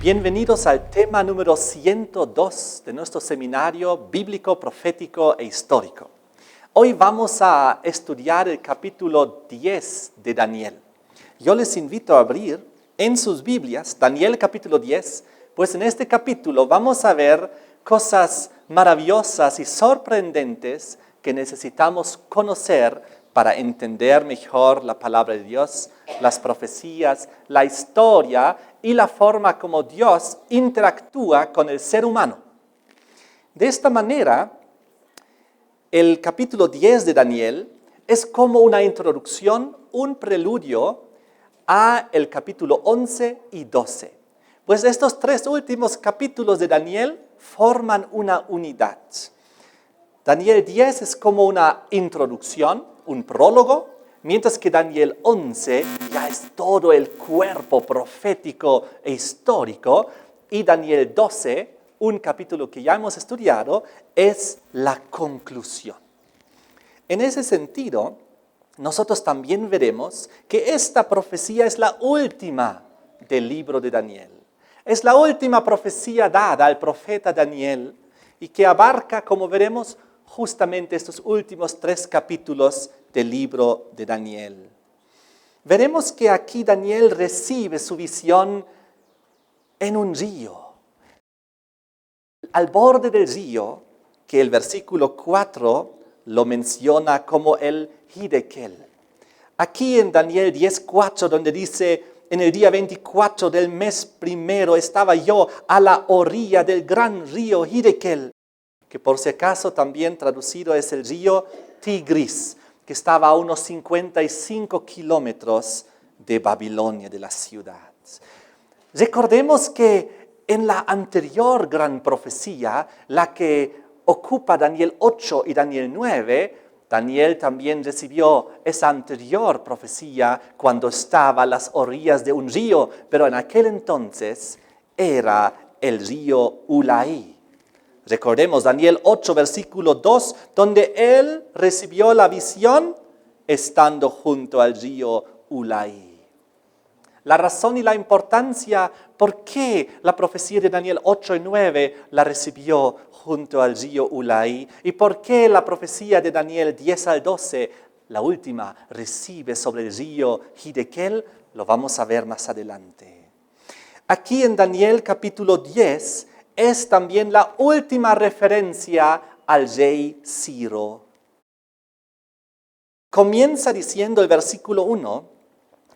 Bienvenidos al tema número 102 de nuestro seminario bíblico, profético e histórico. Hoy vamos a estudiar el capítulo 10 de Daniel. Yo les invito a abrir en sus Biblias Daniel capítulo 10, pues en este capítulo vamos a ver cosas maravillosas y sorprendentes que necesitamos conocer para entender mejor la palabra de Dios, las profecías, la historia y la forma como Dios interactúa con el ser humano. De esta manera, el capítulo 10 de Daniel es como una introducción, un preludio a el capítulo 11 y 12. Pues estos tres últimos capítulos de Daniel forman una unidad. Daniel 10 es como una introducción, un prólogo, mientras que Daniel 11 ya es todo el cuerpo profético e histórico, y Daniel 12, un capítulo que ya hemos estudiado, es la conclusión. En ese sentido, nosotros también veremos que esta profecía es la última del libro de Daniel. Es la última profecía dada al profeta Daniel y que abarca, como veremos, justamente estos últimos 3 capítulos del libro de Daniel. Veremos que aquí Daniel recibe su visión en un río. Al borde del río, que el versículo 4 lo menciona como el Hiddekel. Aquí en Daniel 10:4, donde dice, en el día 24 del mes primero estaba yo a la orilla del gran río Hiddekel, que por si acaso también traducido es el río Tigris, que estaba a unos 55 kilómetros de Babilonia, de la ciudad. Recordemos que en la anterior gran profecía, la que ocupa Daniel 8 y Daniel 9, Daniel también recibió esa anterior profecía cuando estaba a las orillas de un río, pero en aquel entonces era el río Ulai. Recordemos Daniel 8, versículo 2, donde él recibió la visión estando junto al río Ulai. La razón y la importancia por qué la profecía de Daniel 8 y 9 la recibió junto al río Ulai y por qué la profecía de Daniel 10 al 12, la última, recibe sobre el río Hiddekel, lo vamos a ver más adelante. Aquí en Daniel capítulo 10 es también la última referencia al rey Ciro. Comienza diciendo el versículo 1,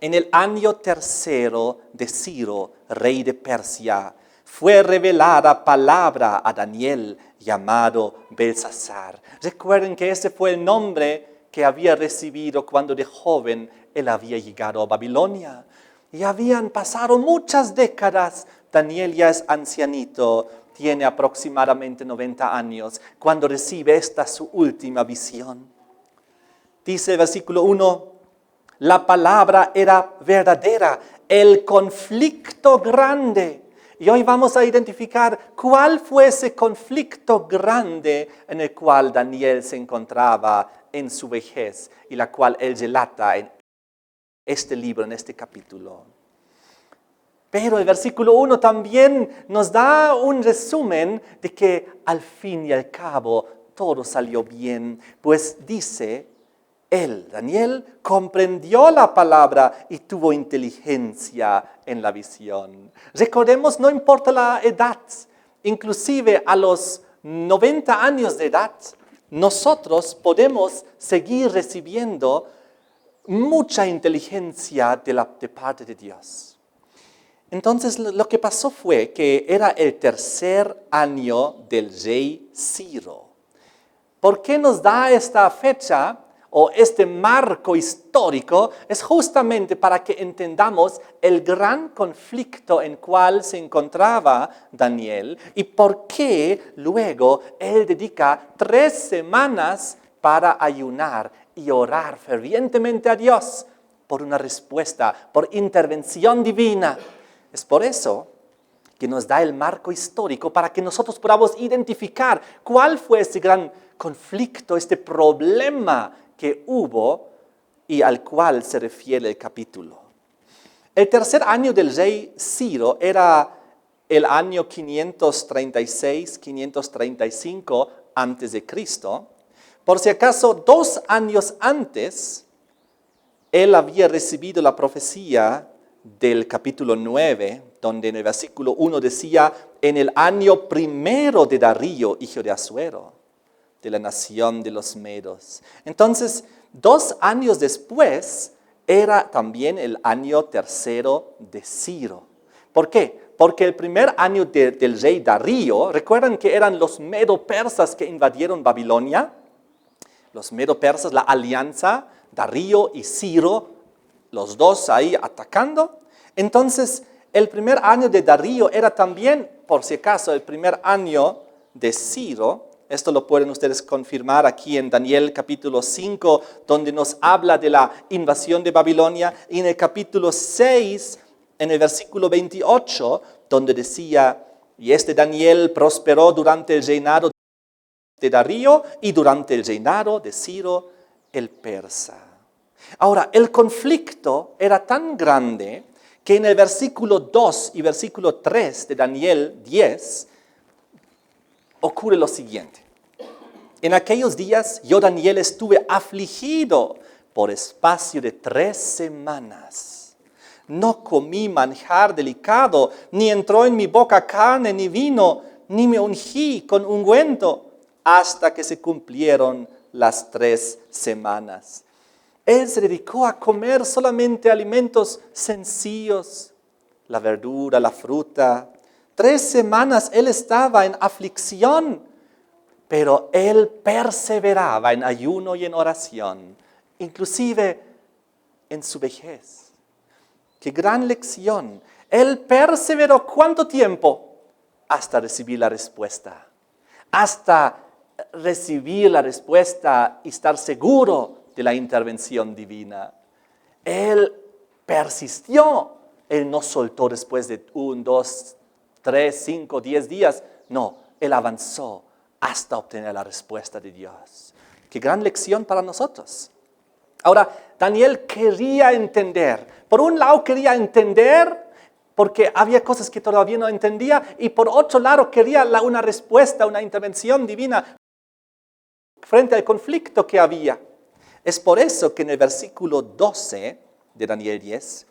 en el año tercero de Ciro, rey de Persia, fue revelada palabra a Daniel llamado Belsasar. Recuerden que ese fue el nombre que había recibido cuando de joven él había llegado a Babilonia. Y habían pasado muchas décadas. Daniel ya es ancianito, tiene aproximadamente 90 años, cuando recibe esta su última visión. Dice el versículo 1, la palabra era verdadera, el conflicto grande. Y hoy vamos a identificar cuál fue ese conflicto grande en el cual Daniel se encontraba en su vejez y la cual él relata en este libro, en este capítulo. Pero el versículo 1 también nos da un resumen de que al fin y al cabo todo salió bien, pues dice, él, Daniel, comprendió la palabra y tuvo inteligencia en la visión. Recordemos, no importa la edad, inclusive a los 90 años de edad, nosotros podemos seguir recibiendo mucha inteligencia de parte de Dios. Entonces lo que pasó fue que era el tercer año del rey Ciro. ¿Por qué nos da esta fecha o este marco histórico? Es justamente para que entendamos el gran conflicto en cual se encontraba Daniel y por qué luego él dedica 3 semanas para ayunar y orar fervientemente a Dios por una respuesta, por intervención divina. Es por eso que nos da el marco histórico para que nosotros podamos identificar cuál fue ese gran conflicto, este problema que hubo y al cual se refiere el capítulo. El tercer año del rey Ciro era el año 536, 535 antes de Cristo. Por si acaso, 2 años antes, él había recibido la profecía del capítulo 9, donde en el versículo 1 decía, en el año primero de Darío, hijo de Asuero, de la nación de los Medos. Entonces, 2 años después, era también el año tercero de Ciro. ¿Por qué? Porque el primer año del rey Darío, ¿recuerdan que eran los medo-persas que invadieron Babilonia? Los medo-persas, la alianza, Darío y Ciro, los dos ahí atacando. Entonces, el primer año de Darío era también, por si acaso, el primer año de Ciro. Esto lo pueden ustedes confirmar aquí en Daniel capítulo 5, donde nos habla de la invasión de Babilonia, y en el capítulo 6, en el versículo 28, donde decía, y este Daniel prosperó durante el reinado de Darío y durante el reinado de Ciro el persa. Ahora, el conflicto era tan grande que en el versículo 2 y versículo 3 de Daniel 10 ocurre lo siguiente. En aquellos días yo, Daniel, estuve afligido por espacio de 3 semanas. No comí manjar delicado, ni entró en mi boca carne ni vino, ni me ungí con ungüento, hasta que se cumplieron las 3 semanas. Él se dedicó a comer solamente alimentos sencillos, la verdura, la fruta. 3 semanas él estaba en aflicción, pero él perseveraba en ayuno y en oración, inclusive en su vejez. ¡Qué gran lección! Él perseveró ¿cuánto tiempo? Hasta recibir la respuesta. Hasta recibir la respuesta y estar seguro de la intervención divina. Él persistió. Él no soltó después de 1, 2, 3, 5, 10 días. No, él avanzó hasta obtener la respuesta de Dios. ¡Qué gran lección para nosotros! Ahora, Daniel quería entender. Por un lado quería entender porque había cosas que todavía no entendía, y por otro lado quería una respuesta, una intervención divina frente al conflicto que había. Es por eso que en el versículo 12 de Daniel 10,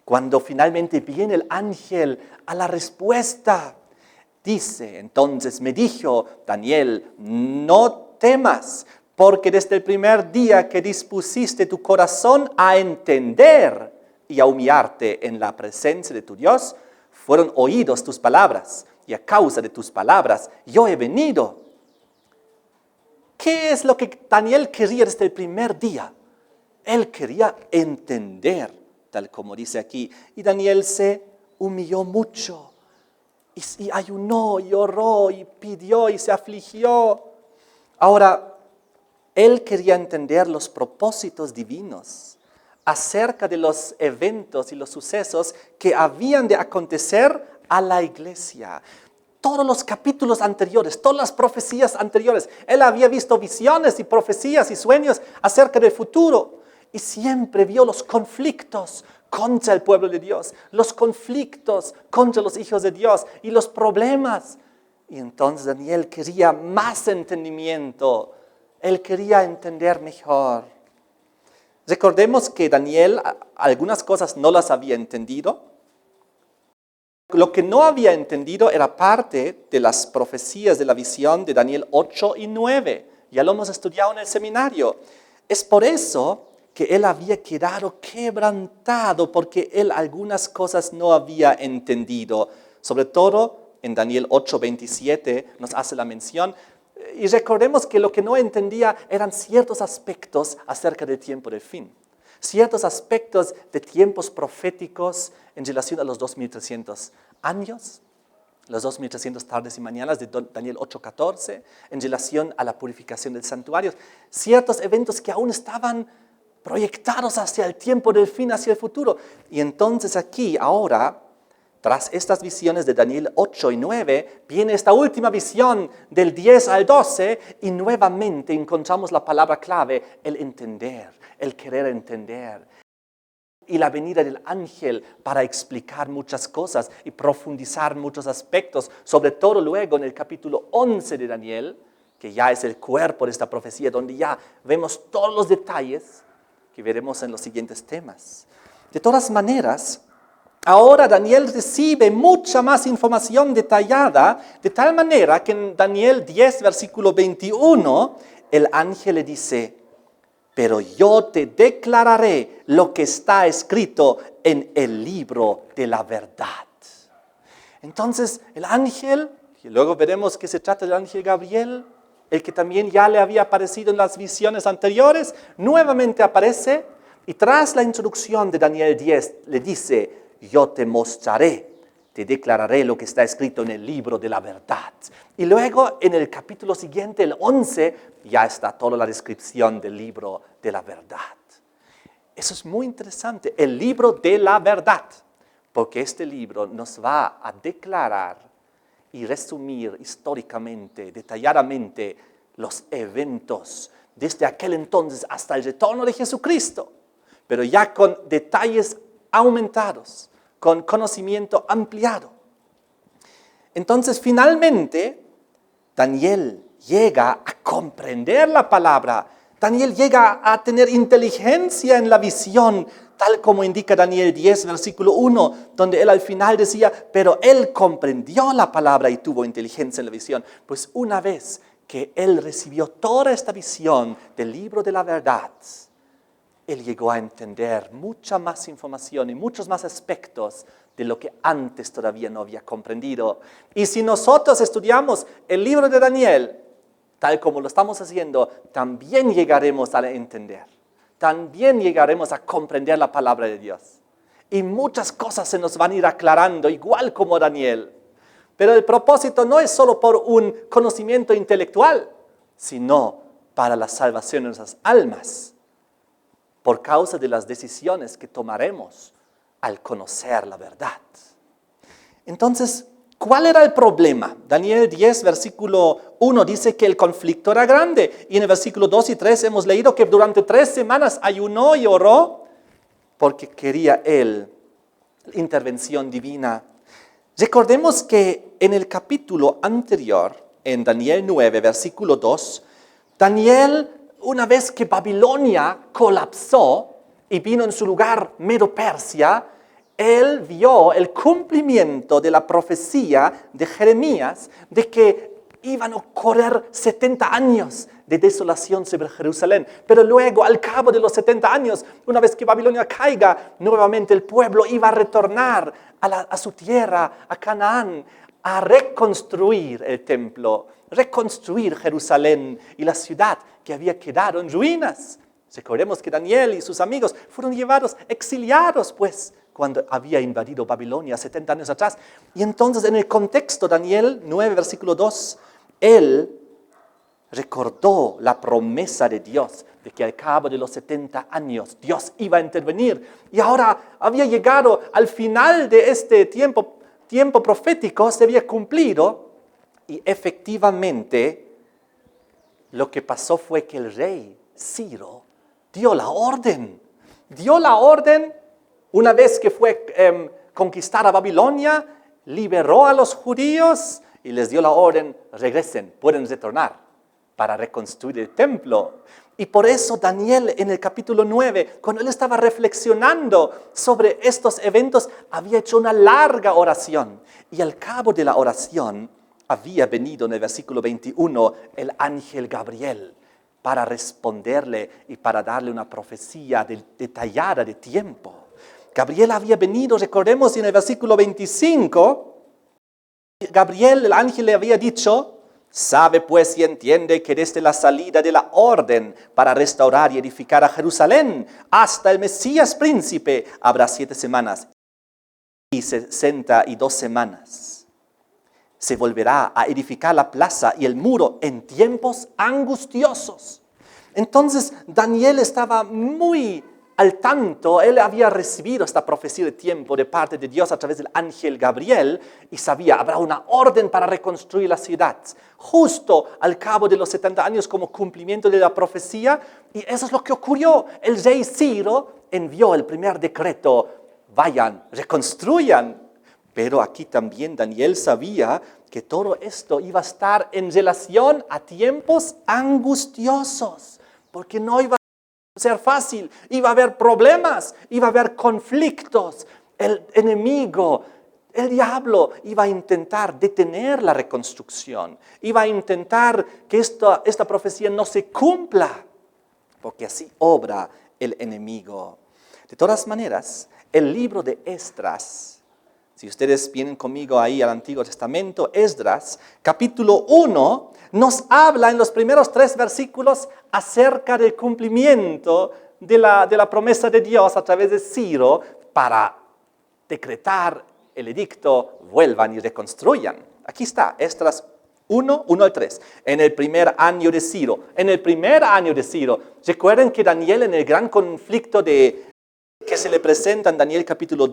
cuando finalmente viene el ángel a la respuesta, dice, entonces me dijo Daniel, no temas, porque desde el primer día que dispusiste tu corazón a entender y a humillarte en la presencia de tu Dios, fueron oídos tus palabras, y a causa de tus palabras yo he venido. ¿Qué es lo que Daniel quería desde el primer día? Él quería entender, tal como dice aquí. Y Daniel se humilló mucho, y ayunó, y oró, y pidió, y se afligió. Ahora, él quería entender los propósitos divinos acerca de los eventos y los sucesos que habían de acontecer a la iglesia. Todos los capítulos anteriores, todas las profecías anteriores, él había visto visiones y profecías y sueños acerca del futuro, y siempre vio los conflictos contra el pueblo de Dios, los conflictos contra los hijos de Dios y los problemas. Y entonces Daniel quería más entendimiento, él quería entender mejor. Recordemos que Daniel algunas cosas no las había entendido. Lo que no había entendido era parte de las profecías de la visión de Daniel 8 y 9. Ya lo hemos estudiado en el seminario. Es por eso que él había quedado quebrantado, porque él algunas cosas no había entendido. Sobre todo en Daniel 8:27 nos hace la mención. Y recordemos que lo que no entendía eran ciertos aspectos acerca del tiempo del fin. Ciertos aspectos de tiempos proféticos en relación a los 2300 años, los 2300 tardes y mañanas de Daniel 8:14, en relación a la purificación del santuario. Ciertos eventos que aún estaban proyectados hacia el tiempo del fin, hacia el futuro. Y entonces aquí, ahora, tras estas visiones de Daniel 8 y 9, viene esta última visión del 10 al 12, y nuevamente encontramos la palabra clave, el entender, el querer entender. y la venida del ángel para explicar muchas cosas y profundizar muchos aspectos, sobre todo luego en el capítulo 11 de Daniel, que ya es el cuerpo de esta profecía, donde ya vemos todos los detalles que veremos en los siguientes temas. De todas maneras, ahora Daniel recibe mucha más información detallada, de tal manera que en Daniel 10, versículo 21, el ángel le dice: pero yo te declararé lo que está escrito en el libro de la verdad. Entonces, el ángel, y luego veremos que se trata del ángel Gabriel, el que también ya le había aparecido en las visiones anteriores, nuevamente aparece y tras la introducción de Daniel 10 le dice: yo te mostraré, te declararé lo que está escrito en el libro de la verdad. Y luego en el capítulo siguiente, el 11, ya está toda la descripción del libro de la verdad. Eso es muy interesante, el libro de la verdad, porque este libro nos va a declarar y resumir históricamente, detalladamente, los eventos desde aquel entonces hasta el retorno de Jesucristo, pero ya con detalles aumentados, con conocimiento ampliado. Entonces, finalmente, Daniel llega a comprender la palabra. Daniel llega a tener inteligencia en la visión, tal como indica Daniel 10, versículo 1, donde él al final decía: pero él comprendió la palabra y tuvo inteligencia en la visión. Pues una vez que él recibió toda esta visión del libro de la verdad, él llegó a entender mucha más información y muchos más aspectos de lo que antes todavía no había comprendido. Y si nosotros estudiamos el libro de Daniel, tal como lo estamos haciendo, también llegaremos a entender. También llegaremos a comprender la palabra de Dios. Y muchas cosas se nos van a ir aclarando, igual como Daniel. Pero el propósito no es solo por un conocimiento intelectual, sino para la salvación de nuestras almas, por causa de las decisiones que tomaremos al conocer la verdad. Entonces, ¿cuál era el problema? Daniel 10, versículo 1 dice que el conflicto era grande. Y en el versículo 2 y 3 hemos leído que durante 3 semanas ayunó y oró porque quería él intervención divina. Recordemos que en el capítulo anterior, en Daniel 9, versículo 2, Daniel, una vez que Babilonia colapsó y vino en su lugar Medo-Persia, él vio el cumplimiento de la profecía de Jeremías de que iban a ocurrir 70 años de desolación sobre Jerusalén. Pero luego, al cabo de los 70 años, una vez que Babilonia caiga, nuevamente el pueblo iba a retornar a su tierra, a Canaán, a reconstruir el templo, reconstruir Jerusalén y la ciudad que había quedado en ruinas. Recordemos que Daniel y sus amigos fueron llevados, exiliados, pues, cuando había invadido Babilonia 70 años atrás. Y entonces, en el contexto, Daniel 9, versículo 2, él recordó la promesa de Dios de que al cabo de los 70 años Dios iba a intervenir. Y ahora había llegado al final de este tiempo profético, se había cumplido. Y efectivamente, lo que pasó fue que el rey Ciro dio la orden. Una vez que fue conquistada Babilonia, liberó a los judíos y les dio la orden: regresen, pueden retornar para reconstruir el templo. Y por eso Daniel en el capítulo 9, cuando él estaba reflexionando sobre estos eventos, había hecho una larga oración. Y al cabo de la oración había venido en el versículo 21 el ángel Gabriel para responderle y para darle una profecía detallada de tiempo. Gabriel había venido, recordemos, en el versículo 25, Gabriel, el ángel, le había dicho: sabe pues y entiende que desde la salida de la orden para restaurar y edificar a Jerusalén hasta el Mesías príncipe habrá 7 semanas y 62 semanas. Se volverá a edificar la plaza y el muro en tiempos angustiosos. Entonces Daniel estaba muy al tanto, él había recibido esta profecía de tiempo de parte de Dios a través del ángel Gabriel y sabía, habrá una orden para reconstruir la ciudad, justo al cabo de los 70 años como cumplimiento de la profecía. Y eso es lo que ocurrió. El rey Ciro envió el primer decreto, vayan, reconstruyan. Pero aquí también Daniel sabía que todo esto iba a estar en relación a tiempos angustiosos, porque no iba a ser fácil, iba a haber problemas, iba a haber conflictos. El enemigo, el diablo, iba a intentar detener la reconstrucción, iba a intentar que esta profecía no se cumpla, porque así obra el enemigo. De todas maneras, el libro de Esdras, si ustedes vienen conmigo ahí al Antiguo Testamento, Esdras, capítulo 1, nos habla en los primeros 3 versículos acerca del cumplimiento de la promesa de Dios a través de Ciro para decretar el edicto, vuelvan y reconstruyan. Aquí está, Esdras 1 al 3. En el primer año de Ciro. En el primer año de Ciro. Recuerden que Daniel en el gran conflicto que se le presenta en Daniel capítulo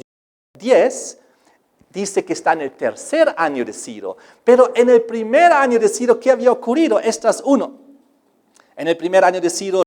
10, dice que está en el tercer año de Ciro. Pero en el primer año de Ciro, ¿qué había ocurrido? Esdras 1. En el primer año de Ciro,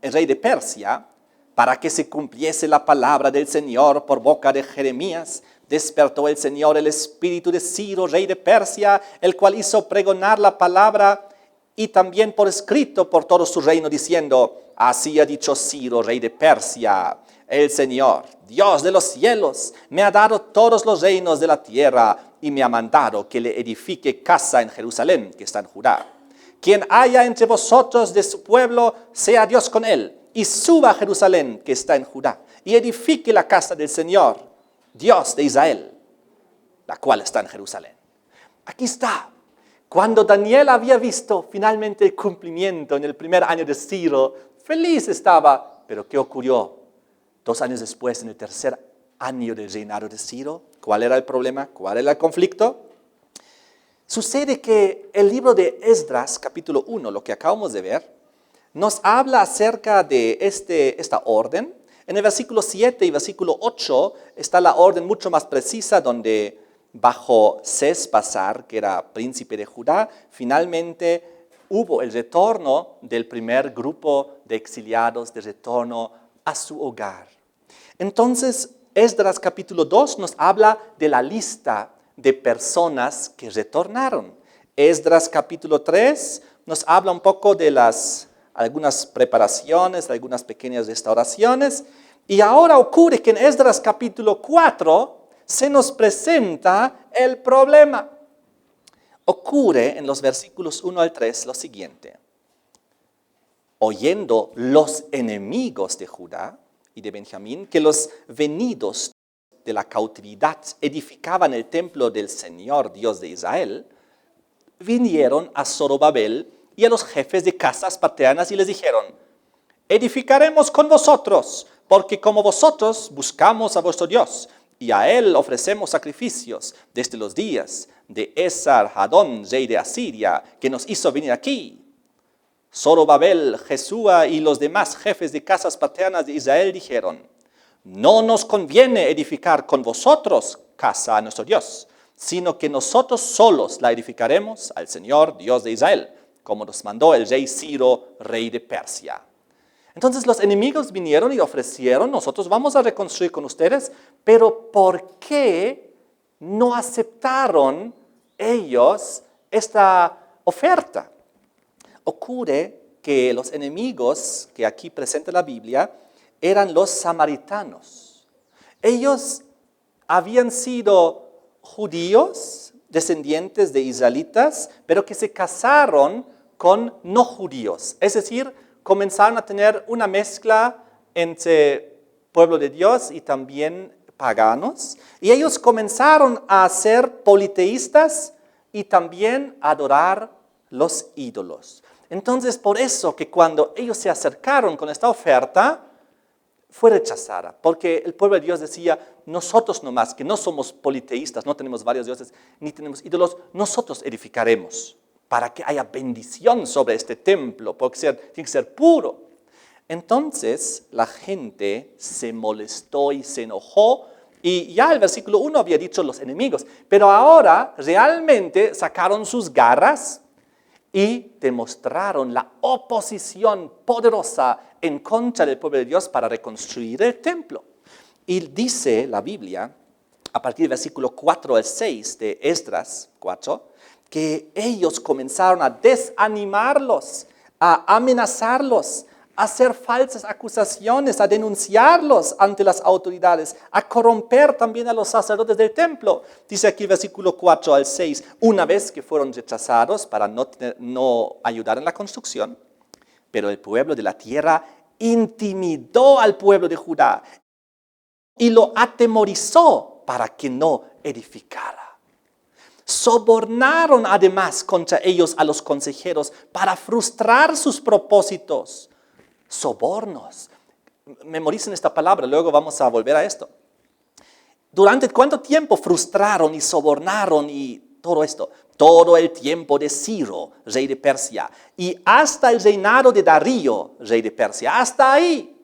el rey de Persia, para que se cumpliese la palabra del Señor por boca de Jeremías, despertó el Señor el espíritu de Ciro, rey de Persia, el cual hizo pregonar la palabra y también por escrito por todo su reino, diciendo, así ha dicho Ciro, rey de Persia, el Señor, Dios de los cielos, me ha dado todos los reinos de la tierra y me ha mandado que le edifique casa en Jerusalén, que está en Judá. Quien haya entre vosotros de su pueblo, sea Dios con él, y suba a Jerusalén, que está en Judá, y edifique la casa del Señor, Dios de Israel, la cual está en Jerusalén. Aquí está. Cuando Daniel había visto finalmente el cumplimiento en el primer año de Ciro, feliz estaba. Pero ¿qué ocurrió 2 años después, en el tercer año del reinado de Ciro? ¿Cuál era el problema? ¿Cuál era el conflicto? Sucede que el libro de Esdras, capítulo 1, lo que acabamos de ver, nos habla acerca de esta orden. En el versículo 7 y versículo 8 está la orden mucho más precisa, donde bajo Sesbazar, que era príncipe de Judá, finalmente hubo el retorno del primer grupo de exiliados, de retorno a su hogar. Entonces, Esdras capítulo 2 nos habla de la lista de personas que retornaron. Esdras capítulo 3 nos habla un poco de algunas preparaciones, algunas pequeñas restauraciones. Y ahora ocurre que en Esdras capítulo 4 se nos presenta el problema. Ocurre en los versículos 1 al 3 lo siguiente. Oyendo los enemigos de Judá y de Benjamín que los venidos de la cautividad edificaban el templo del Señor Dios de Israel, vinieron a Zorobabel y a los jefes de casas paternas y les dijeron, edificaremos con vosotros, porque como vosotros buscamos a vuestro Dios, y a él ofrecemos sacrificios desde los días de Esar-Hadón, rey de Asiria, que nos hizo venir aquí. Zorobabel, Jesúa y los demás jefes de casas paternas de Israel dijeron, no nos conviene edificar con vosotros casa a nuestro Dios, sino que nosotros solos la edificaremos al Señor Dios de Israel, como nos mandó el rey Ciro, rey de Persia. Entonces los enemigos vinieron y ofrecieron, nosotros vamos a reconstruir con ustedes, pero ¿por qué no aceptaron ellos esta oferta? Ocurre que los enemigos que aquí presenta la Biblia eran los samaritanos. Ellos habían sido judíos, descendientes de israelitas, pero que se casaron con no judíos. Es decir, comenzaron a tener una mezcla entre pueblo de Dios y también paganos. Y ellos comenzaron a ser politeístas y también a adorar los ídolos. Entonces, por eso que cuando ellos se acercaron con esta oferta, fue rechazada, porque el pueblo de Dios decía, nosotros nomás, que no somos politeístas, no tenemos varios dioses, ni tenemos ídolos, nosotros edificaremos para que haya bendición sobre este templo, porque tiene que ser puro. Entonces la gente se molestó y se enojó, y ya el versículo 1 había dicho los enemigos, pero ahora realmente sacaron sus garras y demostraron la oposición poderosa en contra del pueblo de Dios para reconstruir el templo. Y dice la Biblia, a partir del versículo 4 al 6 de Esdras 4, que ellos comenzaron a desanimarlos, a amenazarlos, a hacer falsas acusaciones, a denunciarlos ante las autoridades, a corromper también a los sacerdotes del templo. Dice aquí el versículo 4 al 6, una vez que fueron rechazados para no ayudar en la construcción, pero el pueblo de la tierra intimidó al pueblo de Judá y lo atemorizó para que no edificara. Sobornaron además contra ellos a los consejeros para frustrar sus propósitos. Sobornos. Memoricen esta palabra, luego vamos a volver a esto. ¿Durante cuánto tiempo frustraron y sobornaron y todo esto? Todo el tiempo de Ciro, rey de Persia, y hasta el reinado de Darío, rey de Persia. Hasta ahí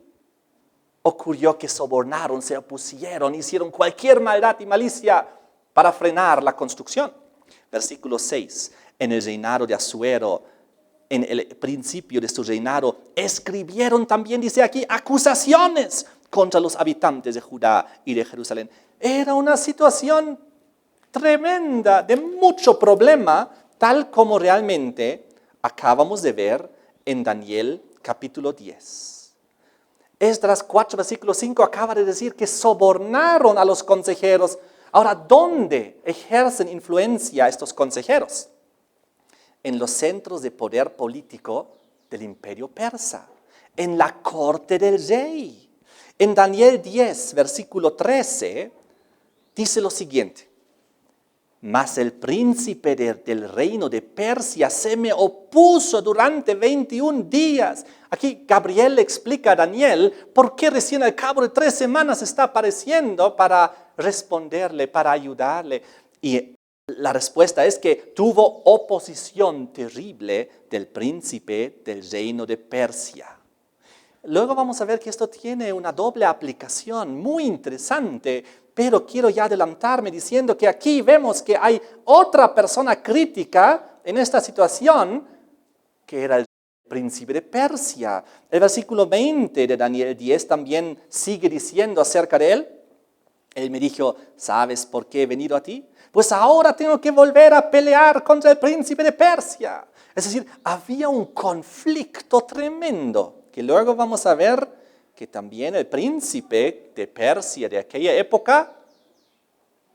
ocurrió que sobornaron, se opusieron, hicieron cualquier maldad y malicia para frenar la construcción. Versículo 6. En el reinado de Asuero, en el principio de su reinado, escribieron también, dice aquí, acusaciones contra los habitantes de Judá y de Jerusalén. Era una situación tremenda, de mucho problema, tal como realmente acabamos de ver en Daniel capítulo 10. Esdras 4, versículo 5 acaba de decir que sobornaron a los consejeros. Ahora, ¿dónde ejercen influencia estos consejeros? En los centros de poder político del imperio persa, en la corte del rey. En Daniel 10, versículo 13, dice lo siguiente: mas el príncipe del reino de Persia se me opuso durante 21 días. Aquí Gabriel le explica a Daniel por qué recién al cabo de 3 semanas está apareciendo para responderle, para ayudarle. Y la respuesta es que tuvo oposición terrible del príncipe del reino de Persia. Luego vamos a ver que esto tiene una doble aplicación muy interesante, pero quiero ya adelantarme diciendo que aquí vemos que hay otra persona crítica en esta situación, que era el príncipe de Persia. El versículo 20 de Daniel 10 también sigue diciendo acerca de él. Él me dijo, ¿sabes por qué he venido a ti? Pues ahora tengo que volver a pelear contra el príncipe de Persia. Es decir, había un conflicto tremendo, que luego vamos a ver que también el príncipe de Persia de aquella época,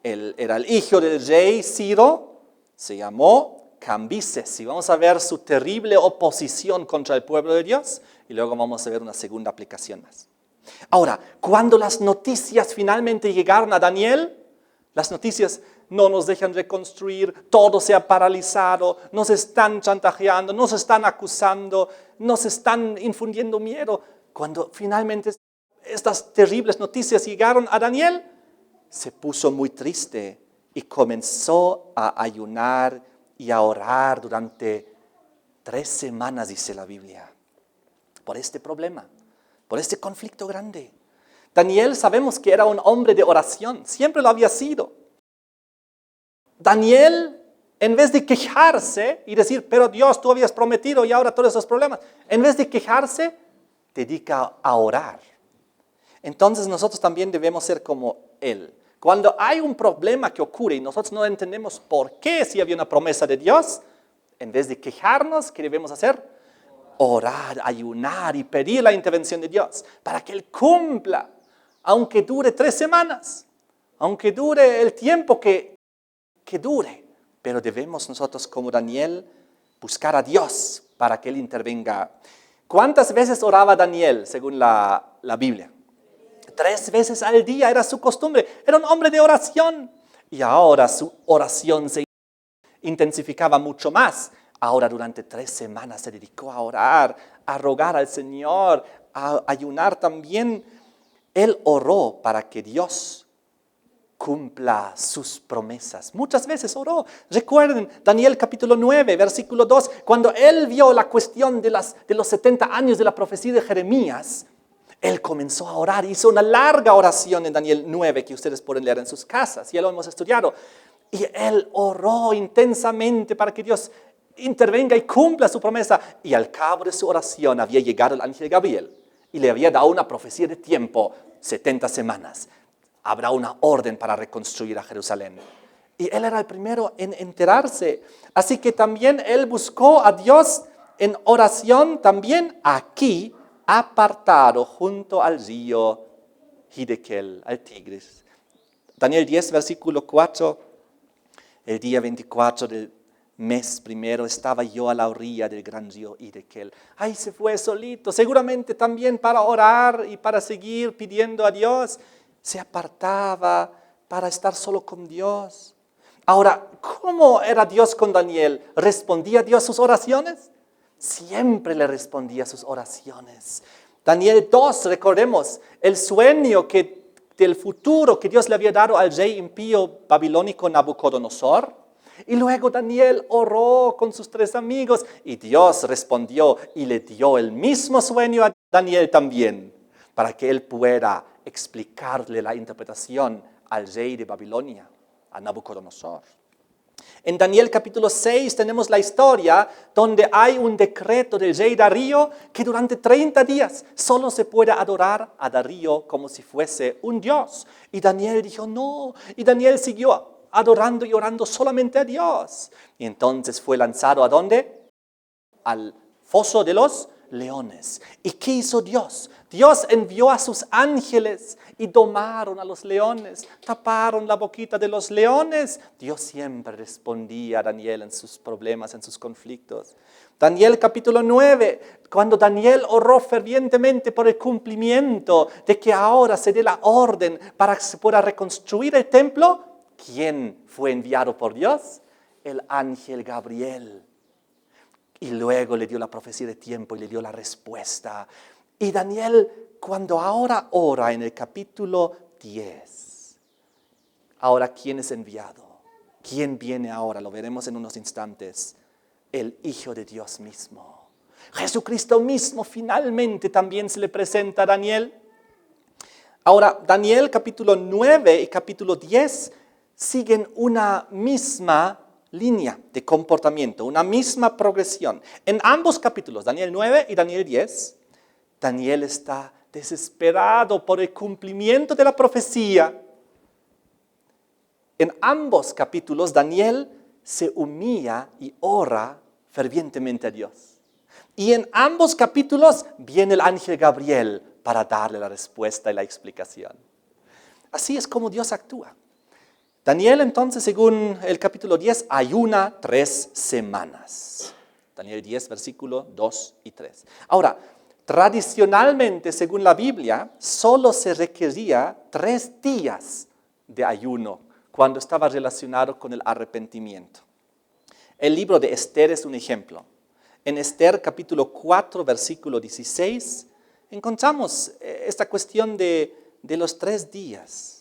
él era el hijo del rey Ciro, se llamó Cambises. Y vamos a ver su terrible oposición contra el pueblo de Dios, y luego vamos a ver una segunda aplicación más. Ahora, cuando las noticias finalmente llegaron a Daniel, las noticias no nos dejan reconstruir, todo se ha paralizado, nos están chantajeando, nos están acusando, nos están infundiendo miedo. Cuando finalmente estas terribles noticias llegaron a Daniel, se puso muy triste y comenzó a ayunar y a orar durante 3 semanas, dice la Biblia, por este problema, por este conflicto grande. Daniel sabemos que era un hombre de oración, siempre lo había sido. Daniel, en vez de quejarse y decir, pero Dios, tú habías prometido y ahora todos esos problemas, en vez de quejarse, dedica a orar. Entonces nosotros también debemos ser como él. Cuando hay un problema que ocurre y nosotros no entendemos por qué, si había una promesa de Dios, en vez de quejarnos, ¿qué debemos hacer? Orar, ayunar y pedir la intervención de Dios para que Él cumpla, aunque dure 3 semanas, aunque dure el tiempo que dure. Pero debemos nosotros, como Daniel, buscar a Dios para que Él intervenga. ¿Cuántas veces oraba Daniel según la Biblia? 3 veces al día era su costumbre. Era un hombre de oración. Y ahora su oración se intensificaba mucho más. Ahora durante 3 semanas se dedicó a orar, a rogar al Señor, a ayunar también. Él oró para que Dios cumpla sus promesas. Muchas veces oró. Recuerden Daniel capítulo 9, versículo 2, cuando él vio la cuestión de los 70 años de la profecía de Jeremías, él comenzó a orar, hizo una larga oración en Daniel 9 que ustedes pueden leer en sus casas, ya lo hemos estudiado. Y él oró intensamente para que Dios intervenga y cumpla su promesa. Y al cabo de su oración había llegado el ángel Gabriel Y le había dado una profecía de tiempo, 70 semanas. Habrá una orden para reconstruir a Jerusalén. Y él era el primero en enterarse. Así que también él buscó a Dios en oración, también aquí, apartado junto al río Hiddekel, al Tigris. Daniel 10, versículo 4, el día 24 del mes primero estaba yo a la orilla del gran río Hiddekel. Ahí se fue solito, seguramente también para orar y para seguir pidiendo a Dios. Se apartaba para estar solo con Dios. Ahora, ¿cómo era Dios con Daniel? ¿Respondía Dios a sus oraciones? Siempre le respondía a sus oraciones. Daniel 2, recordemos, el sueño del futuro que Dios le había dado al rey impío babilónico Nabucodonosor. Y luego Daniel oró con sus 3 amigos y Dios respondió y le dio el mismo sueño a Daniel también, para que él pueda explicarle la interpretación al rey de Babilonia, a Nabucodonosor. En Daniel capítulo 6 tenemos la historia donde hay un decreto del rey Darío que durante 30 días solo se puede adorar a Darío como si fuese un dios. Y Daniel dijo no, y Daniel siguió adorando y orando solamente a Dios. Y entonces fue lanzado ¿a dónde? Al foso de los leones. ¿Y qué hizo Dios? Dios envió a sus ángeles y domaron a los leones, taparon la boquita de los leones. Dios siempre respondía a Daniel en sus problemas, en sus conflictos. Daniel capítulo 9, cuando Daniel oró fervientemente por el cumplimiento de que ahora se dé la orden para que se pueda reconstruir el templo, ¿quién fue enviado por Dios? El ángel Gabriel. Y luego le dio la profecía de tiempo y le dio la respuesta. Y Daniel, cuando ahora ora en el capítulo 10, ahora ¿quién es enviado? ¿Quién viene ahora? Lo veremos en unos instantes. El Hijo de Dios mismo. Jesucristo mismo finalmente también se le presenta a Daniel. Ahora, Daniel capítulo 9 y capítulo 10 siguen una misma línea de comportamiento, una misma progresión. En ambos capítulos, Daniel 9 y Daniel 10, Daniel está desesperado por el cumplimiento de la profecía. En ambos capítulos, Daniel se humilla y ora fervientemente a Dios. Y en ambos capítulos viene el ángel Gabriel para darle la respuesta y la explicación. Así es como Dios actúa. Daniel entonces, según el capítulo 10, ayuna 3 semanas. Daniel 10, versículo 2 y 3. Ahora, tradicionalmente, según la Biblia, solo se requería 3 días de ayuno cuando estaba relacionado con el arrepentimiento. El libro de Esther es un ejemplo. En Esther capítulo 4, versículo 16, encontramos esta cuestión de los 3 días.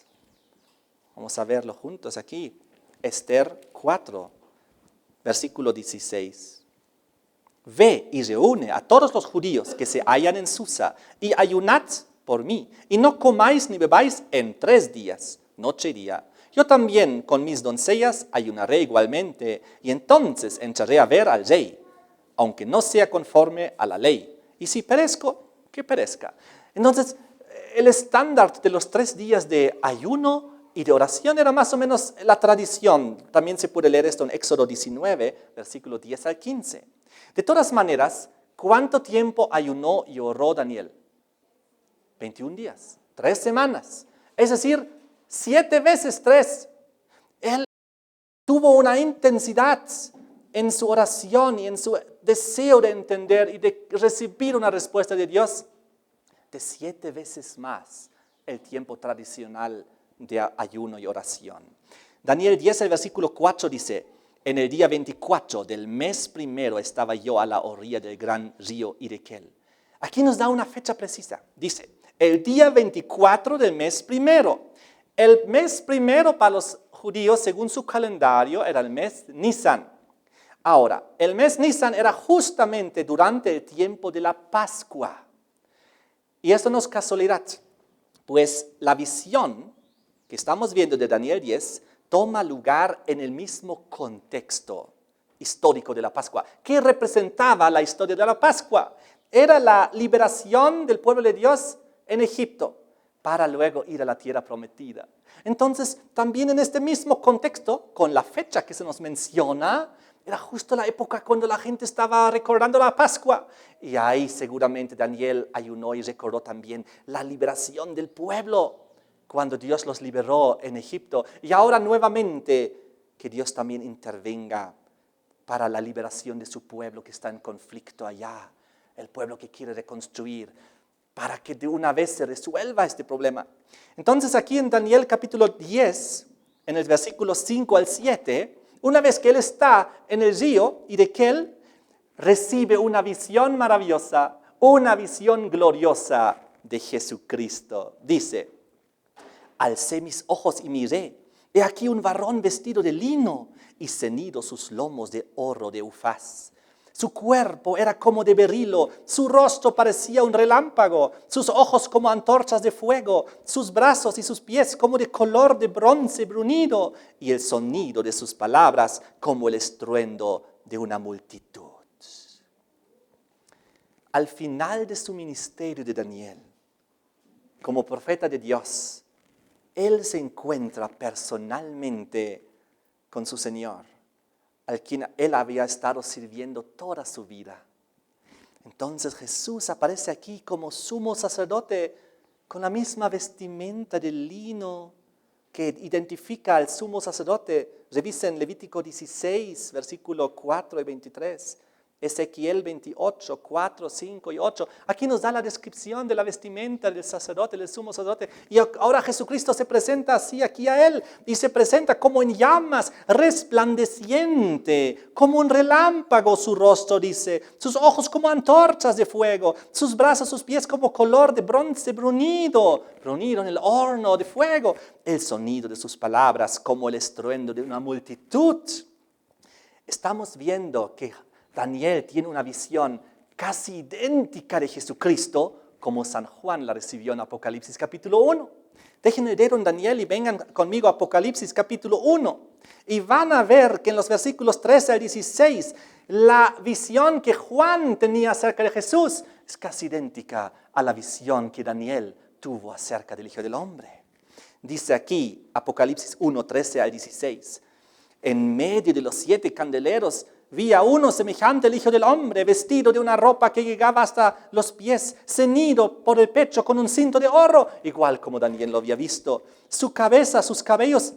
Vamos a verlo juntos aquí. Esther 4, versículo 16. Ve y reúne a todos los judíos que se hallan en Susa y ayunad por mí. Y no comáis ni bebáis en 3 días, noche y día. Yo también con mis doncellas ayunaré igualmente y entonces entraré a ver al rey, aunque no sea conforme a la ley. Y si perezco, que perezca. Entonces, el estándar de los 3 días de ayuno y de oración era más o menos la tradición. También se puede leer esto en Éxodo 19, versículo 10 al 15. De todas maneras, ¿cuánto tiempo ayunó y oró Daniel? 21 días, 3 semanas. Es decir, 7 veces 3. Él tuvo una intensidad en su oración y en su deseo de entender y de recibir una respuesta de Dios de 7 veces más el tiempo tradicional de ayuno y oración. Daniel 10, el versículo 4 dice, en el día 24 del mes primero estaba yo a la orilla del gran río Hiddekel. Aquí nos da una fecha precisa. Dice, el día 24 del mes primero. El mes primero para los judíos, según su calendario, era el mes Nisan. Ahora, el mes Nisan era justamente durante el tiempo de la Pascua. Y esto no es casualidad, pues la visión que estamos viendo de Daniel 10 toma lugar en el mismo contexto histórico de la Pascua. ¿Qué representaba la historia de la Pascua? era la liberación del pueblo de Dios en Egipto para luego ir a la tierra prometida. Entonces, también en este mismo contexto, con la fecha que se nos menciona, era justo la época cuando la gente estaba recordando la Pascua. Y ahí seguramente Daniel ayunó y recordó también la liberación del pueblo, cuando Dios los liberó en Egipto. Y ahora nuevamente que Dios también intervenga para la liberación de su pueblo que está en conflicto allá, el pueblo que quiere reconstruir, para que de una vez se resuelva este problema. Entonces aquí en Daniel capítulo 10, en el versículo 5 al 7, una vez que él está en el río y de que él recibe una visión maravillosa, una visión gloriosa de Jesucristo. Dice: alcé mis ojos y miré, he aquí un varón vestido de lino y ceñidos sus lomos de oro de Ufaz. Su cuerpo era como de berilo, su rostro parecía un relámpago, sus ojos como antorchas de fuego, sus brazos y sus pies como de color de bronce bruñido, y el sonido de sus palabras como el estruendo de una multitud. Al final de su ministerio de Daniel, como profeta de Dios, él se encuentra personalmente con su Señor, al quien él había estado sirviendo toda su vida. Entonces Jesús aparece aquí como sumo sacerdote con la misma vestimenta de lino que identifica al sumo sacerdote. Revisen Levítico 16, versículo 4 y 23. Ezequiel 28, 4, 5 y 8. Aquí nos da la descripción de la vestimenta del sacerdote, del sumo sacerdote. Y ahora Jesucristo se presenta así aquí a él. Y se presenta como en llamas, resplandeciente, como un relámpago su rostro, dice. Sus ojos como antorchas de fuego. Sus brazos, sus pies como color de bronce bruñido en el horno de fuego. El sonido de sus palabras como el estruendo de una multitud. Estamos viendo que Daniel tiene una visión casi idéntica de Jesucristo como San Juan la recibió en Apocalipsis capítulo 1. Dejen el dedo en Daniel y vengan conmigo a Apocalipsis capítulo 1. Y van a ver que en los versículos 13 al 16, la visión que Juan tenía acerca de Jesús es casi idéntica a la visión que Daniel tuvo acerca del Hijo del Hombre. Dice aquí, Apocalipsis 1, 13 al 16, en medio de los 7 candeleros, vi a uno semejante al Hijo del Hombre, vestido de una ropa que llegaba hasta los pies, ceñido por el pecho con un cinto de oro, igual como Daniel lo había visto. Su cabeza, sus cabellos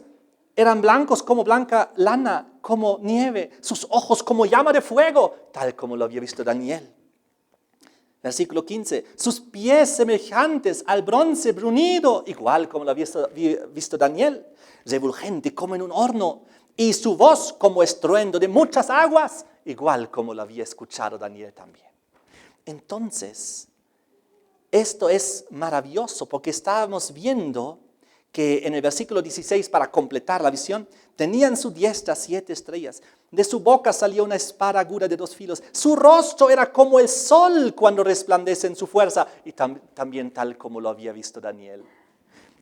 eran blancos como blanca lana, como nieve, sus ojos como llama de fuego, tal como lo había visto Daniel. Versículo 15, sus pies semejantes al bronce bruñido, igual como lo había visto Daniel, refulgente como en un horno, y su voz como estruendo de muchas aguas, igual como lo había escuchado Daniel también. Entonces, esto es maravilloso porque estábamos viendo que en el versículo 16, para completar la visión, tenía en su diestra 7 estrellas. De su boca salía una espada aguda de 2 filos. Su rostro era como el sol cuando resplandece en su fuerza, y también tal como lo había visto Daniel.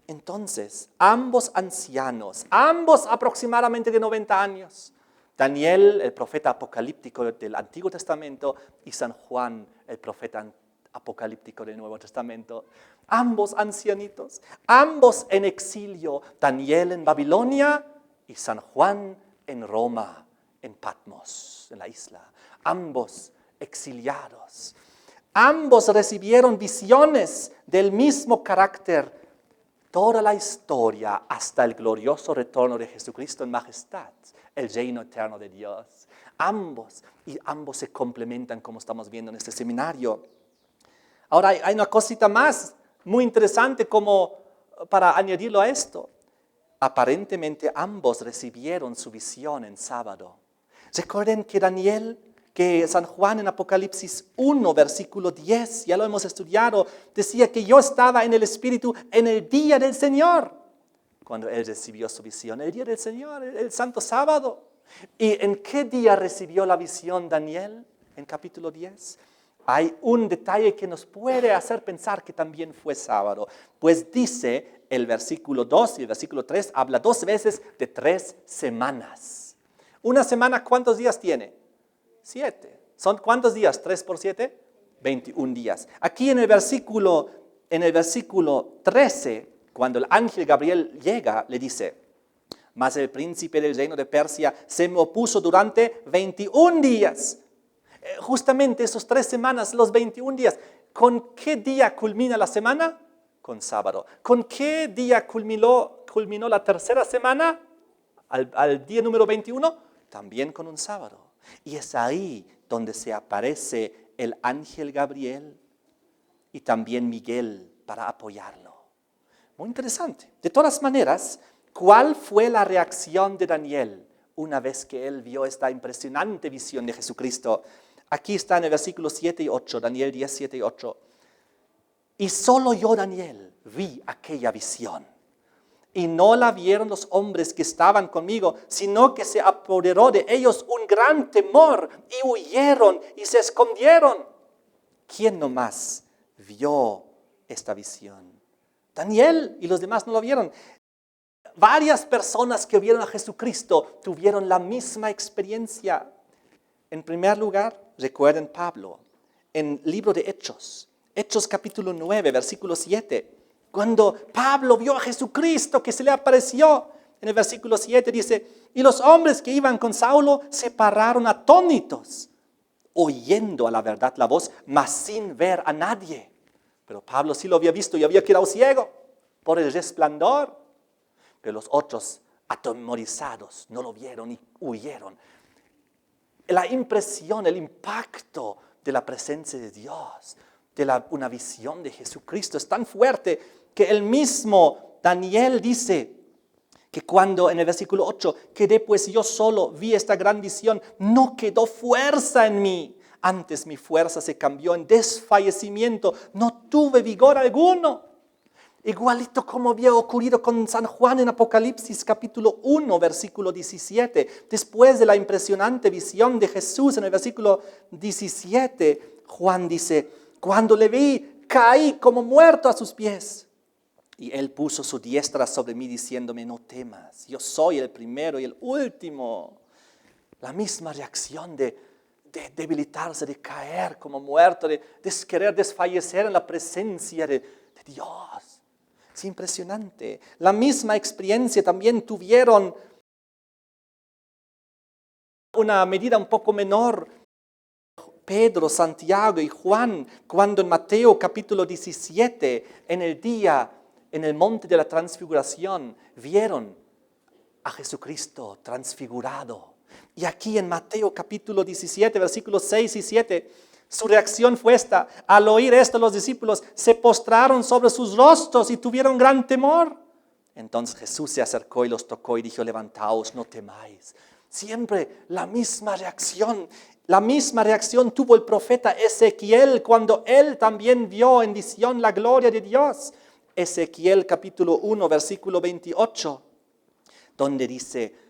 Entonces, ambos ancianos, ambos aproximadamente de 90 años, Daniel, el profeta apocalíptico del Antiguo Testamento, y San Juan, el profeta apocalíptico del Nuevo Testamento, ambos ancianitos, ambos en exilio, Daniel en Babilonia y San Juan en Roma, en Patmos, en la isla, ambos exiliados. Ambos recibieron visiones del mismo carácter. Toda la historia hasta el glorioso retorno de Jesucristo en majestad, el reino eterno de Dios. Ambos se complementan como estamos viendo en este seminario. Ahora hay una cosita más muy interesante como para añadirlo a esto. Aparentemente ambos recibieron su visión en sábado. Recuerden que San Juan en Apocalipsis 1, versículo 10, ya lo hemos estudiado, decía que yo estaba en el Espíritu en el día del Señor, cuando él recibió su visión, el día del Señor, el santo sábado. ¿Y en qué día recibió la visión Daniel? En capítulo 10. Hay un detalle que nos puede hacer pensar que también fue sábado, pues dice el versículo 2 y el versículo 3, habla 2 veces de 3 semanas. Una semana, ¿cuántos días tiene? 7. ¿Son cuántos días? 3 por 7. 21 días. Aquí en el versículo 13, cuando el ángel Gabriel llega, le dice: mas el príncipe del reino de Persia se me opuso durante 21 días. Justamente esos 3 semanas, los 21 días. ¿Con qué día culmina la semana? Con sábado. ¿Con qué día culminó la tercera semana? Al día número 21, también con un sábado. Y es ahí donde se aparece el ángel Gabriel y también Miguel para apoyarlo. Muy interesante. De todas maneras, ¿cuál fue la reacción de Daniel una vez que él vio esta impresionante visión de Jesucristo? Aquí está en el versículo 7 y 8, Daniel 10, 7 y 8. Y solo yo, Daniel, vi aquella visión. Y no la vieron los hombres que estaban conmigo, sino que se apoderó de ellos un gran temor y huyeron y se escondieron. ¿Quién nomás vio esta visión? Daniel y los demás no lo vieron. Varias personas que vieron a Jesucristo tuvieron la misma experiencia. En primer lugar, recuerden Pablo, en el libro de Hechos capítulo 9, versículo 7, cuando Pablo vio a Jesucristo que se le apareció, en el versículo 7 dice: y los hombres que iban con Saulo se pararon atónitos, oyendo a la verdad la voz, mas sin ver a nadie. Pero Pablo sí lo había visto y había quedado ciego por el resplandor. Pero los otros, atemorizados, no lo vieron y huyeron. La impresión, el impacto de la presencia de Dios, una visión de Jesucristo es tan fuerte que el mismo Daniel dice que cuando en el versículo 8, quedé pues yo solo, vi esta gran visión, no quedó fuerza en mí. Antes mi fuerza se cambió en desfallecimiento, no tuve vigor alguno. Igualito como había ocurrido con San Juan en Apocalipsis capítulo 1, versículo 17. Después de la impresionante visión de Jesús en el versículo 17, Juan dice: cuando le vi, caí como muerto a sus pies. Y él puso su diestra sobre mí diciéndome: no temas, yo soy el primero y el último. La misma reacción de debilitarse, de caer como muerto, de querer desfallecer en la presencia de Dios. Es impresionante. La misma experiencia también tuvieron una medida un poco menor Pedro, Santiago y Juan, cuando en Mateo capítulo 17, en el monte de la transfiguración, vieron a Jesucristo transfigurado. Y aquí en Mateo capítulo 17, versículos 6 y 7, su reacción fue esta: al oír esto los discípulos se postraron sobre sus rostros y tuvieron gran temor. Entonces Jesús se acercó y los tocó y dijo: levantaos, no temáis. Siempre la misma reacción. La misma reacción tuvo el profeta Ezequiel cuando él también vio en visión la gloria de Dios. Ezequiel capítulo 1, versículo 28, donde dice: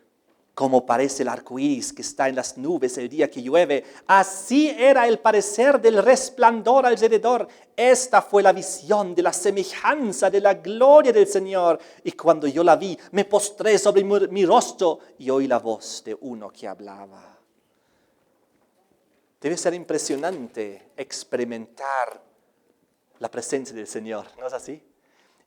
como parece el arco iris que está en las nubes el día que llueve, así era el parecer del resplandor alrededor. Esta fue la visión de la semejanza de la gloria del Señor. Y cuando yo la vi, me postré sobre mi rostro y oí la voz de uno que hablaba. Debe ser impresionante experimentar la presencia del Señor, ¿no es así?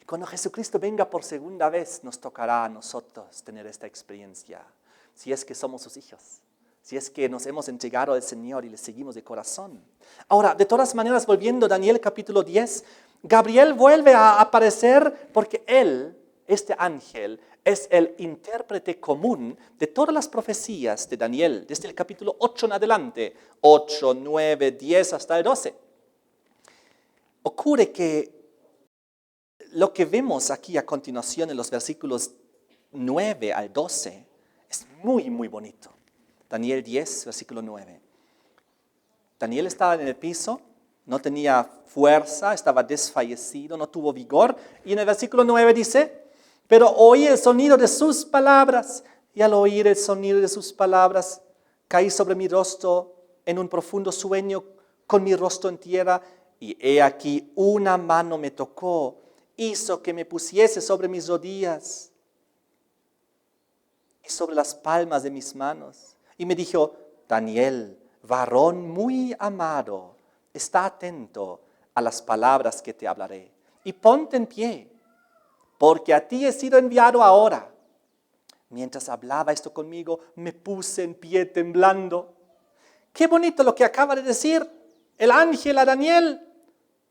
Y cuando Jesucristo venga por segunda vez, nos tocará a nosotros tener esta experiencia. Si es que somos sus hijos, si es que nos hemos entregado al Señor y le seguimos de corazón. Ahora, de todas maneras, volviendo a Daniel capítulo 10, Gabriel vuelve a aparecer porque él, este ángel, es el intérprete común de todas las profecías de Daniel, desde el capítulo 8 en adelante, 8, 9, 10 hasta el 12. Ocurre que lo que vemos aquí a continuación en los versículos 9 al 12 es muy, muy bonito. Daniel 10, versículo 9. Daniel estaba en el piso, no tenía fuerza, estaba desfallecido, no tuvo vigor. Y en el versículo 9 dice: pero oí el sonido de sus palabras, y al oír el sonido de sus palabras, caí sobre mi rostro en un profundo sueño, con mi rostro en tierra, y he aquí una mano me tocó, hizo que me pusiese sobre mis rodillas y sobre las palmas de mis manos. Y me dijo: Daniel, varón muy amado, está atento a las palabras que te hablaré y ponte en pie, porque a ti he sido enviado ahora. Mientras hablaba esto conmigo, me puse en pie temblando. Qué bonito lo que acaba de decir el ángel a Daniel.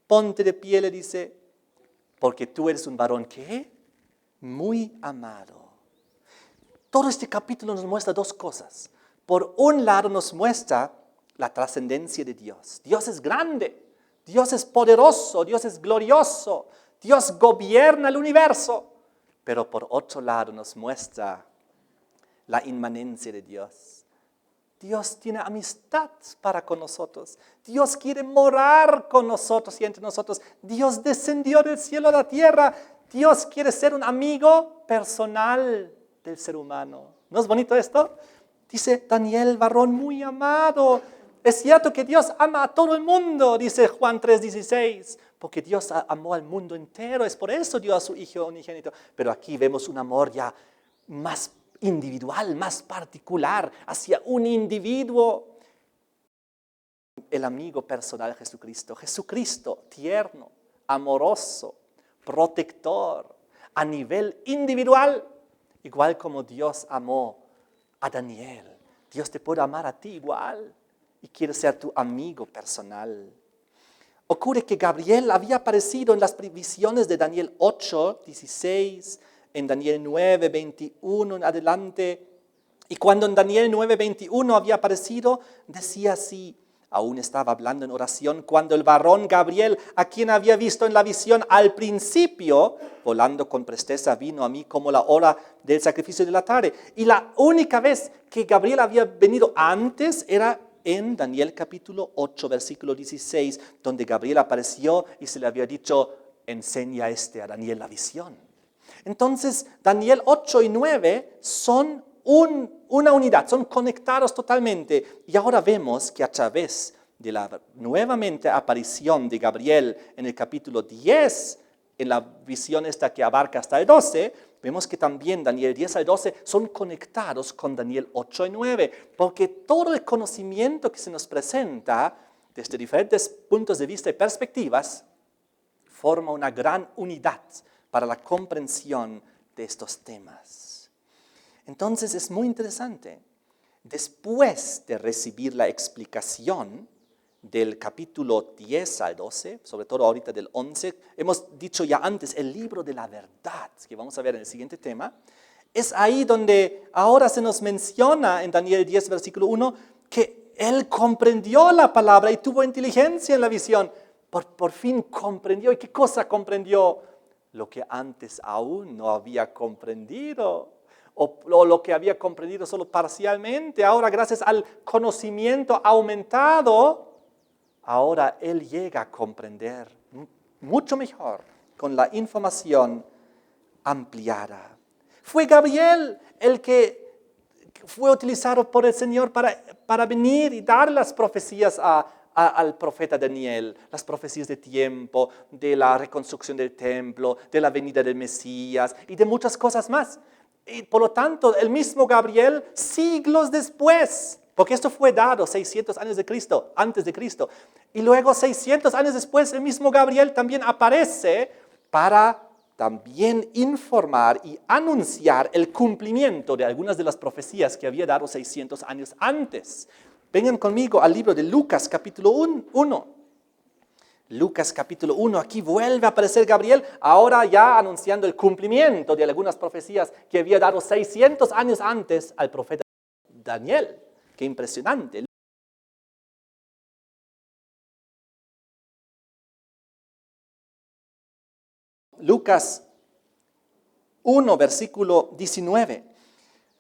Ponte de pie, le dice, porque tú eres un varón, ¿qué? Muy amado. Todo este capítulo nos muestra dos cosas. Por un lado nos muestra la trascendencia de Dios. Dios es grande, Dios es poderoso, Dios es glorioso, Dios gobierna el universo. Pero por otro lado nos muestra la inmanencia de Dios. Dios tiene amistad para con nosotros. Dios quiere morar con nosotros y entre nosotros. Dios descendió del cielo a la tierra. Dios quiere ser un amigo personal del ser humano. ¿No es bonito esto? Dice Daniel, varón muy amado. Es cierto que Dios ama a todo el mundo, dice Juan 3:16, porque Dios amó al mundo entero. Es por eso dio a su Hijo unigénito. Pero aquí vemos un amor ya más individual, más particular, hacia un individuo. El amigo personal de Jesucristo. Jesucristo, tierno, amoroso, protector, a nivel individual, igual como Dios amó a Daniel. Dios te puede amar a ti igual y quiere ser tu amigo personal. Ocurre que Gabriel había aparecido en las visiones de Daniel 8:16, en Daniel 9:21 en adelante. Y cuando en Daniel 9:21 había aparecido, decía así, aún estaba hablando en oración, cuando el varón Gabriel, a quien había visto en la visión al principio, volando con presteza, vino a mí como la hora del sacrificio de la tarde. Y la única vez que Gabriel había venido antes era en Daniel capítulo 8, versículo 16, donde Gabriel apareció y se le había dicho, enseña a Daniel la visión. Entonces, Daniel 8 y 9 son una unidad, son conectados totalmente. Y ahora vemos que a través de la nuevamente aparición de Gabriel en el capítulo 10, en la visión esta que abarca hasta el 12, vemos que también Daniel 10 al 12 son conectados con Daniel 8 y 9, porque todo el conocimiento que se nos presenta desde diferentes puntos de vista y perspectivas forma una gran unidad para la comprensión de estos temas. Entonces es muy interesante. Después de recibir la explicación del capítulo 10 al 12, sobre todo ahorita del 11, hemos dicho ya antes, el libro de la verdad, que vamos a ver en el siguiente tema, es ahí donde ahora se nos menciona en Daniel 10, versículo 1, que él comprendió la palabra y tuvo inteligencia en la visión. Por fin comprendió. ¿Y qué cosa comprendió? Lo que antes aún no había comprendido. O lo que había comprendido solo parcialmente. Ahora, gracias al conocimiento aumentado, ahora él llega a comprender mucho mejor con la información ampliada. Fue Gabriel el que fue utilizado por el Señor para venir y dar las profecías al profeta Daniel, las profecías de tiempo, de la reconstrucción del templo, de la venida del Mesías y de muchas cosas más. Y por lo tanto, el mismo Gabriel, siglos después, porque esto fue dado 600 años de Cristo, antes de Cristo, y luego 600 años después, el mismo Gabriel también aparece para también informar y anunciar el cumplimiento de algunas de las profecías que había dado 600 años antes. Vengan conmigo al libro de Lucas capítulo 1. Lucas capítulo 1, aquí vuelve a aparecer Gabriel, ahora ya anunciando el cumplimiento de algunas profecías que había dado 600 años antes al profeta Daniel. Qué impresionante. Lucas 1, versículo 19.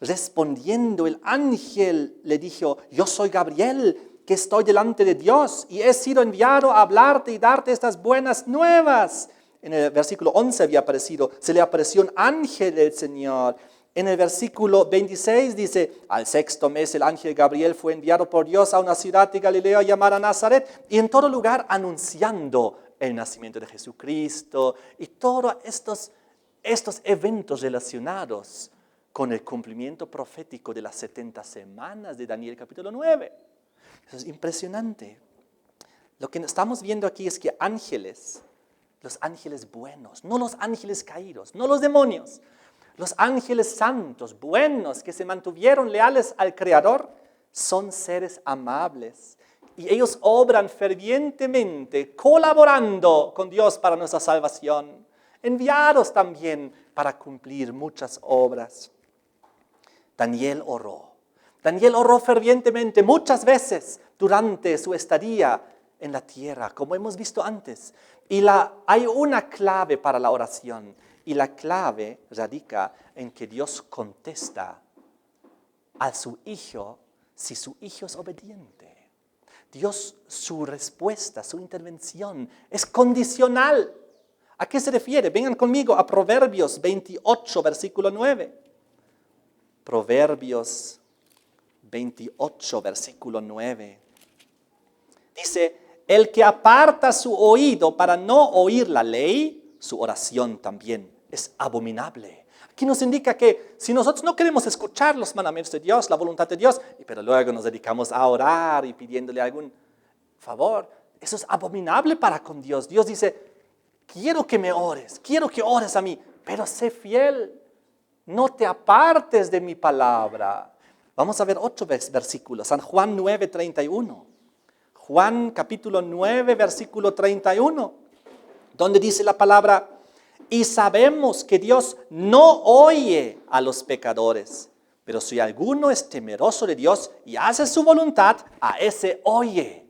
Respondiendo el ángel le dijo, yo soy Gabriel, que estoy delante de Dios y he sido enviado a hablarte y darte estas buenas nuevas. En el versículo 11 había aparecido, se le apareció un ángel del Señor. En el versículo 26 dice, al sexto mes el ángel Gabriel fue enviado por Dios a una ciudad de Galilea llamada Nazaret, y en todo lugar anunciando el nacimiento de Jesucristo y todos estos eventos relacionados con el cumplimiento profético de las 70 semanas de Daniel capítulo 9. Eso es impresionante. Lo que estamos viendo aquí es que ángeles, los ángeles buenos, no los ángeles caídos, no los demonios, los ángeles santos, buenos, que se mantuvieron leales al Creador, son seres amables. Y ellos obran fervientemente, colaborando con Dios para nuestra salvación, enviados también para cumplir muchas obras. Daniel oró. Daniel oró fervientemente muchas veces durante su estadía en la tierra, como hemos visto antes. Y hay una clave para la oración. Y la clave radica en que Dios contesta a su hijo si su hijo es obediente. Dios, su respuesta, su intervención es condicional. ¿A qué se refiere? Vengan conmigo a Proverbios 28, versículo 9. Proverbios 28, versículo 9. Dice, el que aparta su oído para no oír la ley, su oración también es abominable. Aquí nos indica que si nosotros no queremos escuchar los mandamientos de Dios, la voluntad de Dios, pero luego nos dedicamos a orar y pidiéndole algún favor, eso es abominable para con Dios. Dios dice, quiero que me ores, quiero que ores a mí, pero sé fiel, no te apartes de mi palabra. Vamos a ver otro versículo, San Juan 9, 31. Juan capítulo 9, versículo 31, donde dice la palabra, y sabemos que Dios no oye a los pecadores, pero si alguno es temeroso de Dios y hace su voluntad, a ese oye.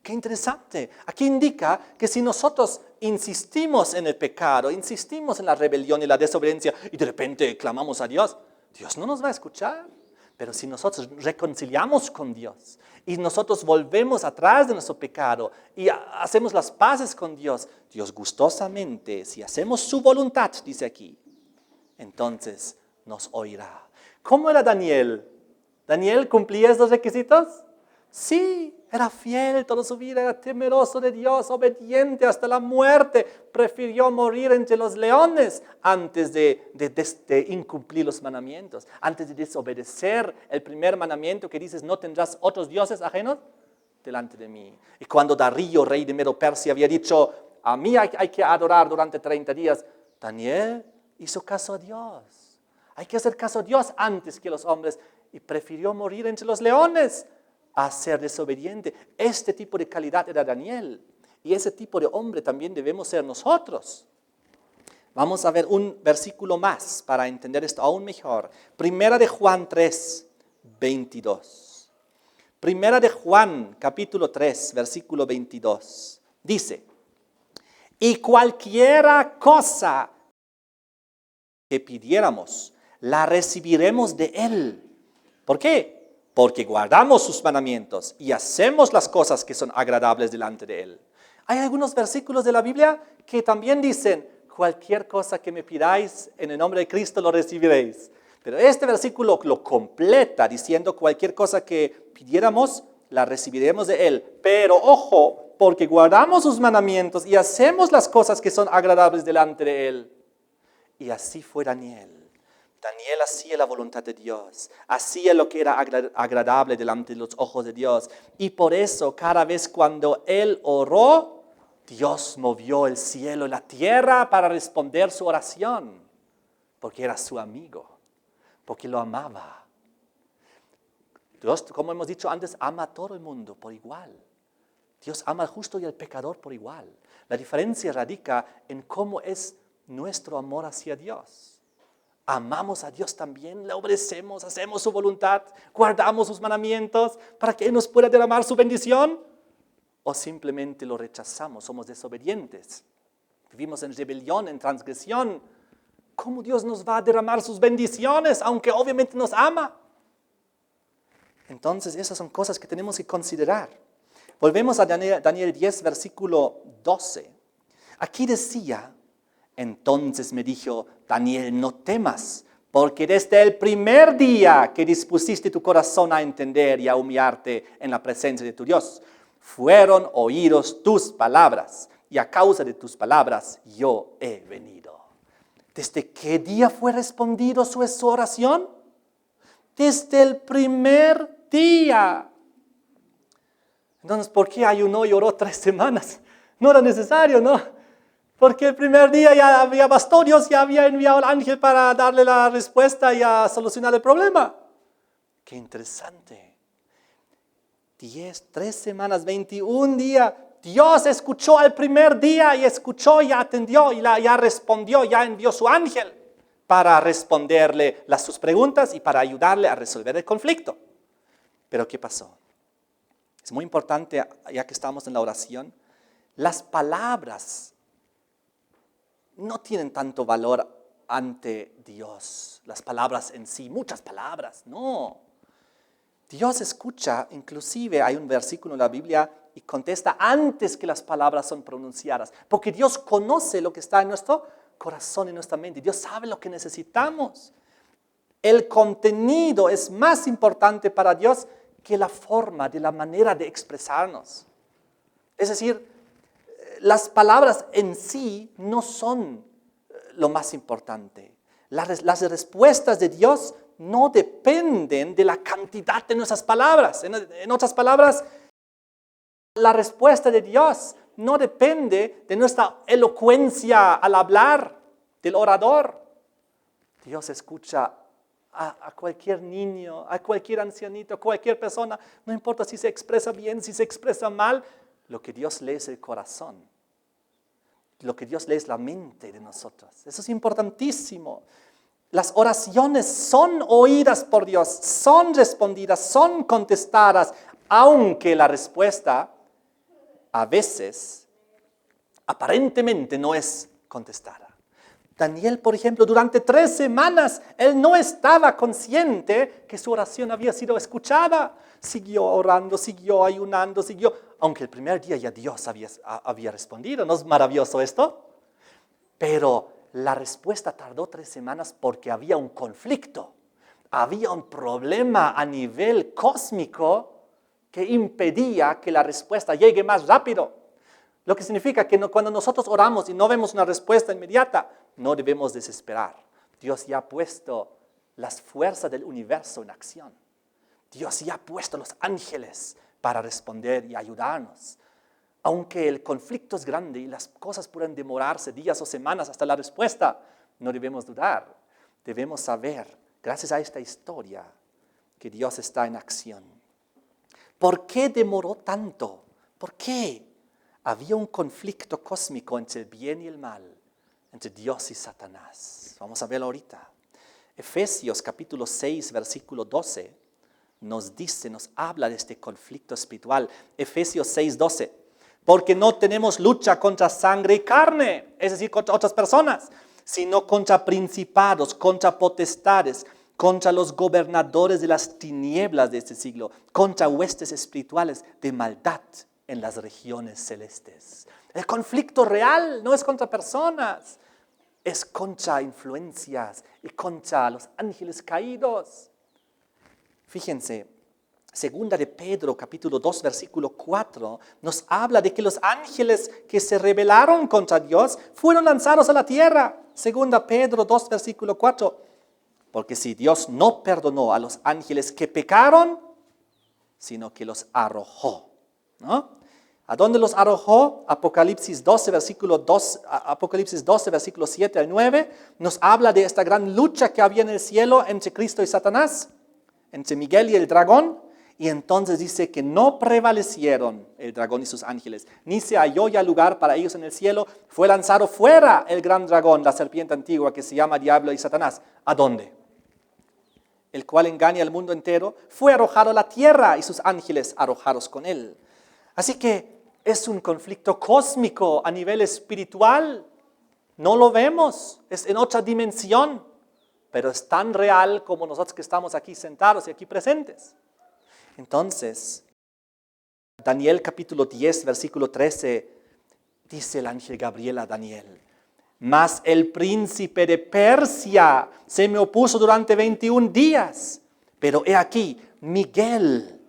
Qué interesante. Aquí indica que si nosotros insistimos en el pecado, insistimos en la rebelión y la desobediencia y de repente clamamos a Dios, Dios no nos va a escuchar. Pero si nosotros reconciliamos con Dios y nosotros volvemos atrás de nuestro pecado y hacemos las paces con Dios, Dios gustosamente, si hacemos su voluntad, dice aquí, entonces nos oirá. ¿Cómo era Daniel? ¿Daniel cumplía estos requisitos? Sí, era fiel toda su vida, era temeroso de Dios, obediente hasta la muerte. Prefirió morir entre los leones antes de incumplir los mandamientos, antes de desobedecer el primer mandamiento que dices, no tendrás otros dioses ajenos delante de mí. Y cuando Darío, rey de Medo Persia, había dicho, a mí hay que adorar durante 30 días, Daniel hizo caso a Dios. Hay que hacer caso a Dios antes que los hombres y prefirió morir entre los leones a ser desobediente. Este tipo de calidad era Daniel. Y ese tipo de hombre también debemos ser nosotros. Vamos a ver un versículo más para entender esto aún mejor. Primera de Juan 3, 22. Primera de Juan, capítulo 3, versículo 22. Dice, y cualquiera cosa que pidiéramos, la recibiremos de Él. ¿Por qué? Porque guardamos sus mandamientos y hacemos las cosas que son agradables delante de Él. Hay algunos versículos de la Biblia que también dicen, cualquier cosa que me pidáis en el nombre de Cristo lo recibiréis. Pero este versículo lo completa diciendo cualquier cosa que pidiéramos, la recibiremos de Él. Pero ojo, porque guardamos sus mandamientos y hacemos las cosas que son agradables delante de Él. Y así fue Daniel. Daniel hacía la voluntad de Dios, hacía lo que era agradable delante de los ojos de Dios. Y por eso cada vez cuando él oró, Dios movió el cielo y la tierra para responder su oración. Porque era su amigo, porque lo amaba. Dios, como hemos dicho antes, ama a todo el mundo por igual. Dios ama al justo y al pecador por igual. La diferencia radica en cómo es nuestro amor hacia Dios. Amamos a Dios también, le obedecemos, hacemos su voluntad, guardamos sus mandamientos para que Él nos pueda derramar su bendición. O simplemente lo rechazamos, somos desobedientes, vivimos en rebelión, en transgresión. ¿Cómo Dios nos va a derramar sus bendiciones, aunque obviamente nos ama? Entonces esas son cosas que tenemos que considerar. Volvemos a Daniel 10, versículo 12. Aquí decía, entonces me dijo, Daniel, no temas, porque desde el primer día que dispusiste tu corazón a entender y a humillarte en la presencia de tu Dios, fueron oídos tus palabras, y a causa de tus palabras yo he venido. ¿Desde qué día fue respondido su oración? Desde el primer día. Entonces, ¿por qué ayunó y oró 3 semanas? No era necesario, ¿no? Porque el primer día ya había bastado, Dios ya había enviado al ángel para darle la respuesta y a solucionar el problema. Qué interesante. 3 semanas, 21 días. Dios escuchó al primer día y escuchó y atendió y ya respondió, ya envió su ángel para responderle sus preguntas y para ayudarle a resolver el conflicto. Pero ¿qué pasó? Es muy importante, ya que estamos en la oración, las palabras no tienen tanto valor ante Dios. Las palabras en sí, muchas palabras, no. Dios escucha, inclusive hay un versículo en la Biblia y contesta antes que las palabras son pronunciadas. Porque Dios conoce lo que está en nuestro corazón y nuestra mente. Dios sabe lo que necesitamos. El contenido es más importante para Dios que la forma, de la manera de expresarnos. Es decir, las palabras en sí no son lo más importante. Las respuestas de Dios no dependen de la cantidad de nuestras palabras. En otras palabras, la respuesta de Dios no depende de nuestra elocuencia al hablar, del orador. Dios escucha a cualquier niño, a cualquier ancianito, a cualquier persona, no importa si se expresa bien, si se expresa mal, lo que Dios lee es el corazón. Lo que Dios lee es la mente de nosotros. Eso es importantísimo. Las oraciones son oídas por Dios, son respondidas, son contestadas, aunque la respuesta a veces aparentemente no es contestada. Daniel, por ejemplo, durante 3 semanas, él no estaba consciente que su oración había sido escuchada. Siguió orando, siguió ayunando, aunque el primer día ya Dios había respondido. ¿No es maravilloso esto? Pero la respuesta tardó 3 semanas porque había un conflicto. Había un problema a nivel cósmico que impedía que la respuesta llegue más rápido. Lo que significa que cuando nosotros oramos y no vemos una respuesta inmediata, no debemos desesperar. Dios ya ha puesto las fuerzas del universo en acción. Dios ya ha puesto los ángeles para responder y ayudarnos. Aunque el conflicto es grande y las cosas pueden demorarse días o semanas hasta la respuesta, no debemos dudar. Debemos saber, gracias a esta historia, que Dios está en acción. ¿Por qué demoró tanto? ¿Por qué? Había un conflicto cósmico entre el bien y el mal, entre Dios y Satanás. Vamos a verlo ahorita. Efesios capítulo 6, versículo 12, nos habla de este conflicto espiritual. Efesios 6, 12. Porque no tenemos lucha contra sangre y carne, es decir, contra otras personas, sino contra principados, contra potestades, contra los gobernadores de las tinieblas de este siglo, contra huestes espirituales de maldad en las regiones celestes. El conflicto real no es contra personas, es contra influencias y contra los ángeles caídos. Fíjense, segunda de Pedro, capítulo 2, versículo 4, nos habla de que los ángeles que se rebelaron contra Dios fueron lanzados a la tierra. Segunda Pedro 2, versículo 4, porque si Dios no perdonó a los ángeles que pecaron, sino que los arrojó, ¿no? ¿A dónde los arrojó? Apocalipsis 12, versículo 7 al 9, nos habla de esta gran lucha que había en el cielo entre Cristo y Satanás, entre Miguel y el dragón, y entonces dice que no prevalecieron el dragón y sus ángeles, ni se halló ya lugar para ellos en el cielo, fue lanzado fuera el gran dragón, la serpiente antigua que se llama Diablo y Satanás. ¿A dónde? El cual engaña al mundo entero, fue arrojado a la tierra y sus ángeles arrojados con él. Así que es un conflicto cósmico a nivel espiritual. No lo vemos, es en otra dimensión, pero es tan real como nosotros que estamos aquí sentados y aquí presentes. Entonces, Daniel capítulo 10, versículo 13, dice el ángel Gabriel a Daniel: mas el príncipe de Persia se me opuso durante 21 días, pero he aquí, Miguel,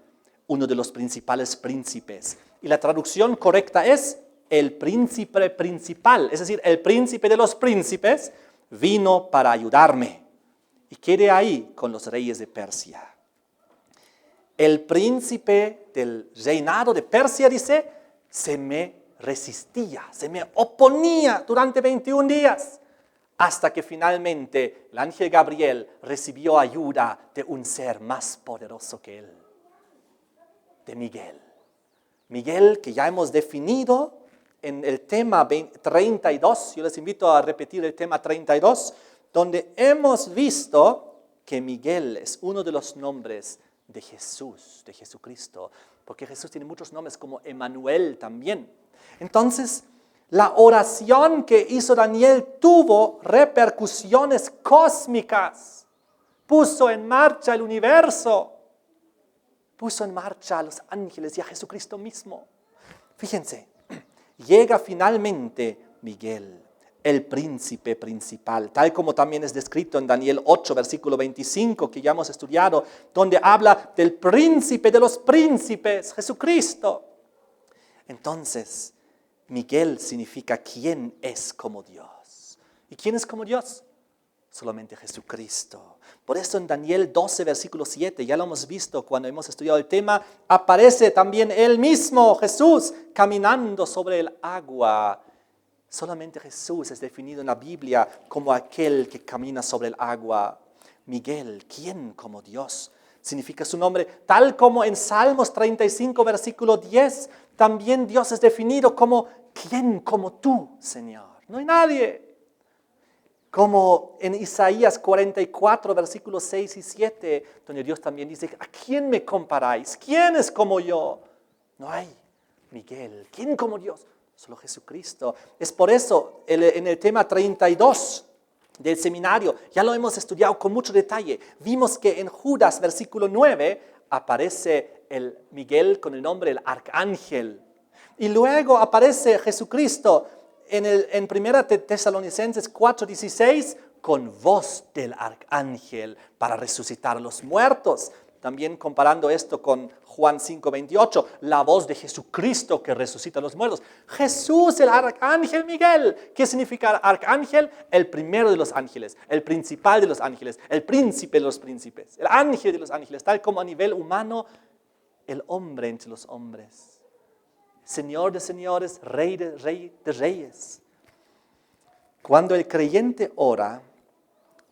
uno de los principales príncipes. Y la traducción correcta es el príncipe principal, es decir, el príncipe de los príncipes, vino para ayudarme. Y quedé ahí con los reyes de Persia. El príncipe del reinado de Persia, dice, se me resistía, se me oponía durante 21 días, hasta que finalmente el ángel Gabriel recibió ayuda de un ser más poderoso que él, de Miguel. Miguel, que ya hemos definido en el tema 32, yo les invito a repetir el tema 32, donde hemos visto que Miguel es uno de los nombres de Jesús, de Jesucristo, porque Jesús tiene muchos nombres como Emmanuel también. Entonces, la oración que hizo Daniel tuvo repercusiones cósmicas, puso en marcha el universo, puso en marcha a los ángeles y a Jesucristo mismo. Fíjense, llega finalmente Miguel, el príncipe principal, tal como también es descrito en Daniel 8, versículo 25, que ya hemos estudiado, donde habla del príncipe de los príncipes, Jesucristo. Entonces, Miguel significa ¿quién es como Dios? ¿Y quién es como Dios? Solamente Jesucristo. Por eso en Daniel 12, versículo 7, ya lo hemos visto cuando hemos estudiado el tema, aparece también Él mismo, Jesús, caminando sobre el agua. Solamente Jesús es definido en la Biblia como aquel que camina sobre el agua. Miguel, ¿quién como Dios? Significa su nombre, tal como en Salmos 35, versículo 10, también Dios es definido como ¿quién como tú, Señor? No hay nadie. Como en Isaías 44, versículos 6 y 7, donde Dios también dice, ¿a quién me comparáis? ¿Quién es como yo? No hay. Miguel, ¿quién como Dios? Solo Jesucristo. Es por eso, en el tema 32 del seminario, ya lo hemos estudiado con mucho detalle. Vimos que en Judas, versículo 9, aparece el Miguel con el nombre del arcángel. Y luego aparece Jesucristo en 1 Tesalonicenses 4:16 con voz del arcángel para resucitar a los muertos. También comparando esto con Juan 5:28, la voz de Jesucristo que resucita a los muertos. Jesús, el arcángel Miguel. ¿Qué significa arcángel? El primero de los ángeles, el principal de los ángeles, el príncipe de los príncipes, el ángel de los ángeles, tal como a nivel humano, el hombre entre los hombres. Señor de señores, rey de reyes. Cuando el creyente ora,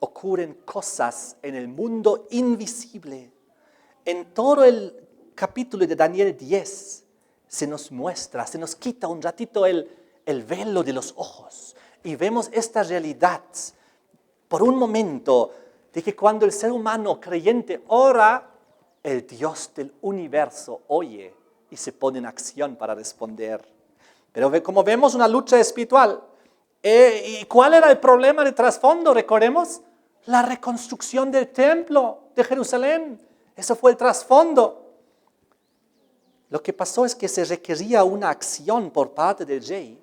ocurren cosas en el mundo invisible. En todo el capítulo de Daniel 10 se nos muestra, se nos quita un ratito el velo de los ojos y vemos esta realidad por un momento de que cuando el ser humano creyente ora, el Dios del universo oye y se pone en acción para responder. Pero como vemos, una lucha espiritual. ¿Y cuál era el problema de trasfondo? Recordemos, la reconstrucción del templo de Jerusalén. Eso fue el trasfondo. Lo que pasó es que se requería una acción por parte del rey,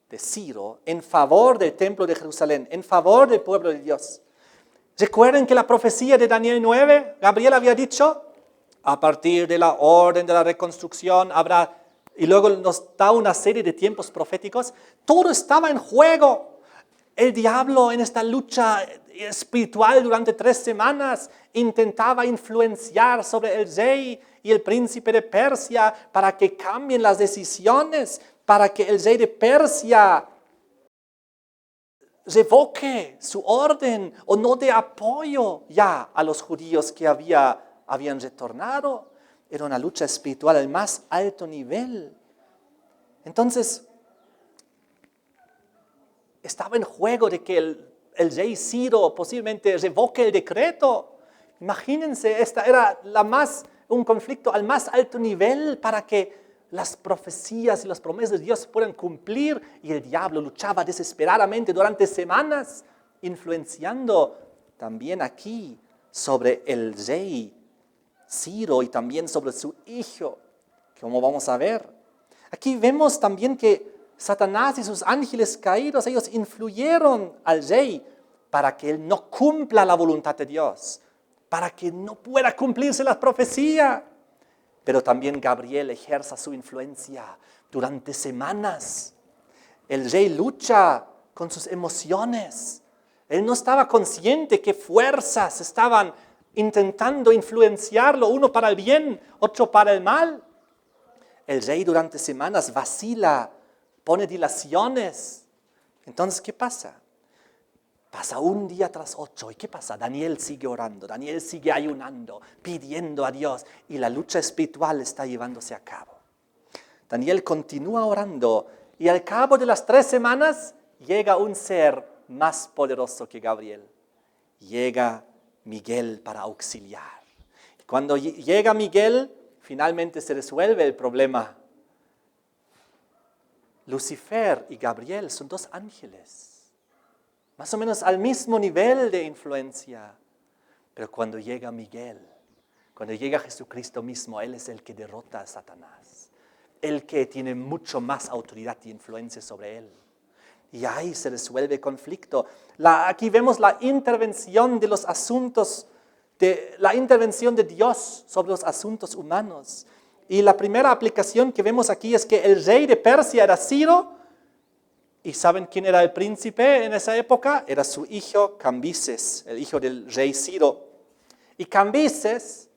de Ciro, en favor del templo de Jerusalén, en favor del pueblo de Dios. ¿Recuerden que la profecía de Daniel 9, Gabriel había dicho? A partir de la orden de la reconstrucción habrá, y luego nos da una serie de tiempos proféticos. Todo estaba en juego. El diablo en esta lucha espiritual durante 3 semanas intentaba influenciar sobre el rey y el príncipe de Persia para que cambien las decisiones, para que el rey de Persia revoque su orden o no dé apoyo ya a los judíos que habían retornado. Era una lucha espiritual al más alto nivel. Entonces, estaba en juego de que el rey Ciro posiblemente revoque el decreto. Imagínense, esta era un conflicto al más alto nivel para que las profecías y las promesas de Dios puedan cumplir, y el diablo luchaba desesperadamente durante semanas, influenciando también aquí sobre el rey Ciro y también sobre su hijo, como vamos a ver. Aquí vemos también que Satanás y sus ángeles caídos, ellos influyeron al rey para que él no cumpla la voluntad de Dios, para que no pueda cumplirse la profecía. Pero también Gabriel ejerza su influencia durante semanas. El rey lucha con sus emociones. Él no estaba consciente qué fuerzas estaban intentando influenciarlo, uno para el bien, otro para el mal. El rey durante semanas vacila, pone dilaciones. Entonces, ¿qué pasa? Pasa un día tras otro. ¿Y qué pasa? Daniel sigue orando, Daniel sigue ayunando, pidiendo a Dios. Y la lucha espiritual está llevándose a cabo. Daniel continúa orando y al cabo de las 3 semanas llega un ser más poderoso que Gabriel. Llega Miguel para auxiliar. Cuando llega Miguel, finalmente se resuelve el problema. Lucifer y Gabriel son 2 ángeles, más o menos al mismo nivel de influencia. Pero cuando llega Miguel, cuando llega Jesucristo mismo, Él es el que derrota a Satanás. El que tiene mucho más autoridad y influencia sobre él. Y ahí se resuelve el conflicto. Aquí vemos la intervención de los asuntos, la intervención de Dios sobre los asuntos humanos. Y la primera aplicación que vemos aquí es que el rey de Persia era Ciro. ¿Y saben quién era el príncipe en esa época? Era su hijo Cambises, el hijo del rey Ciro. Y Cambises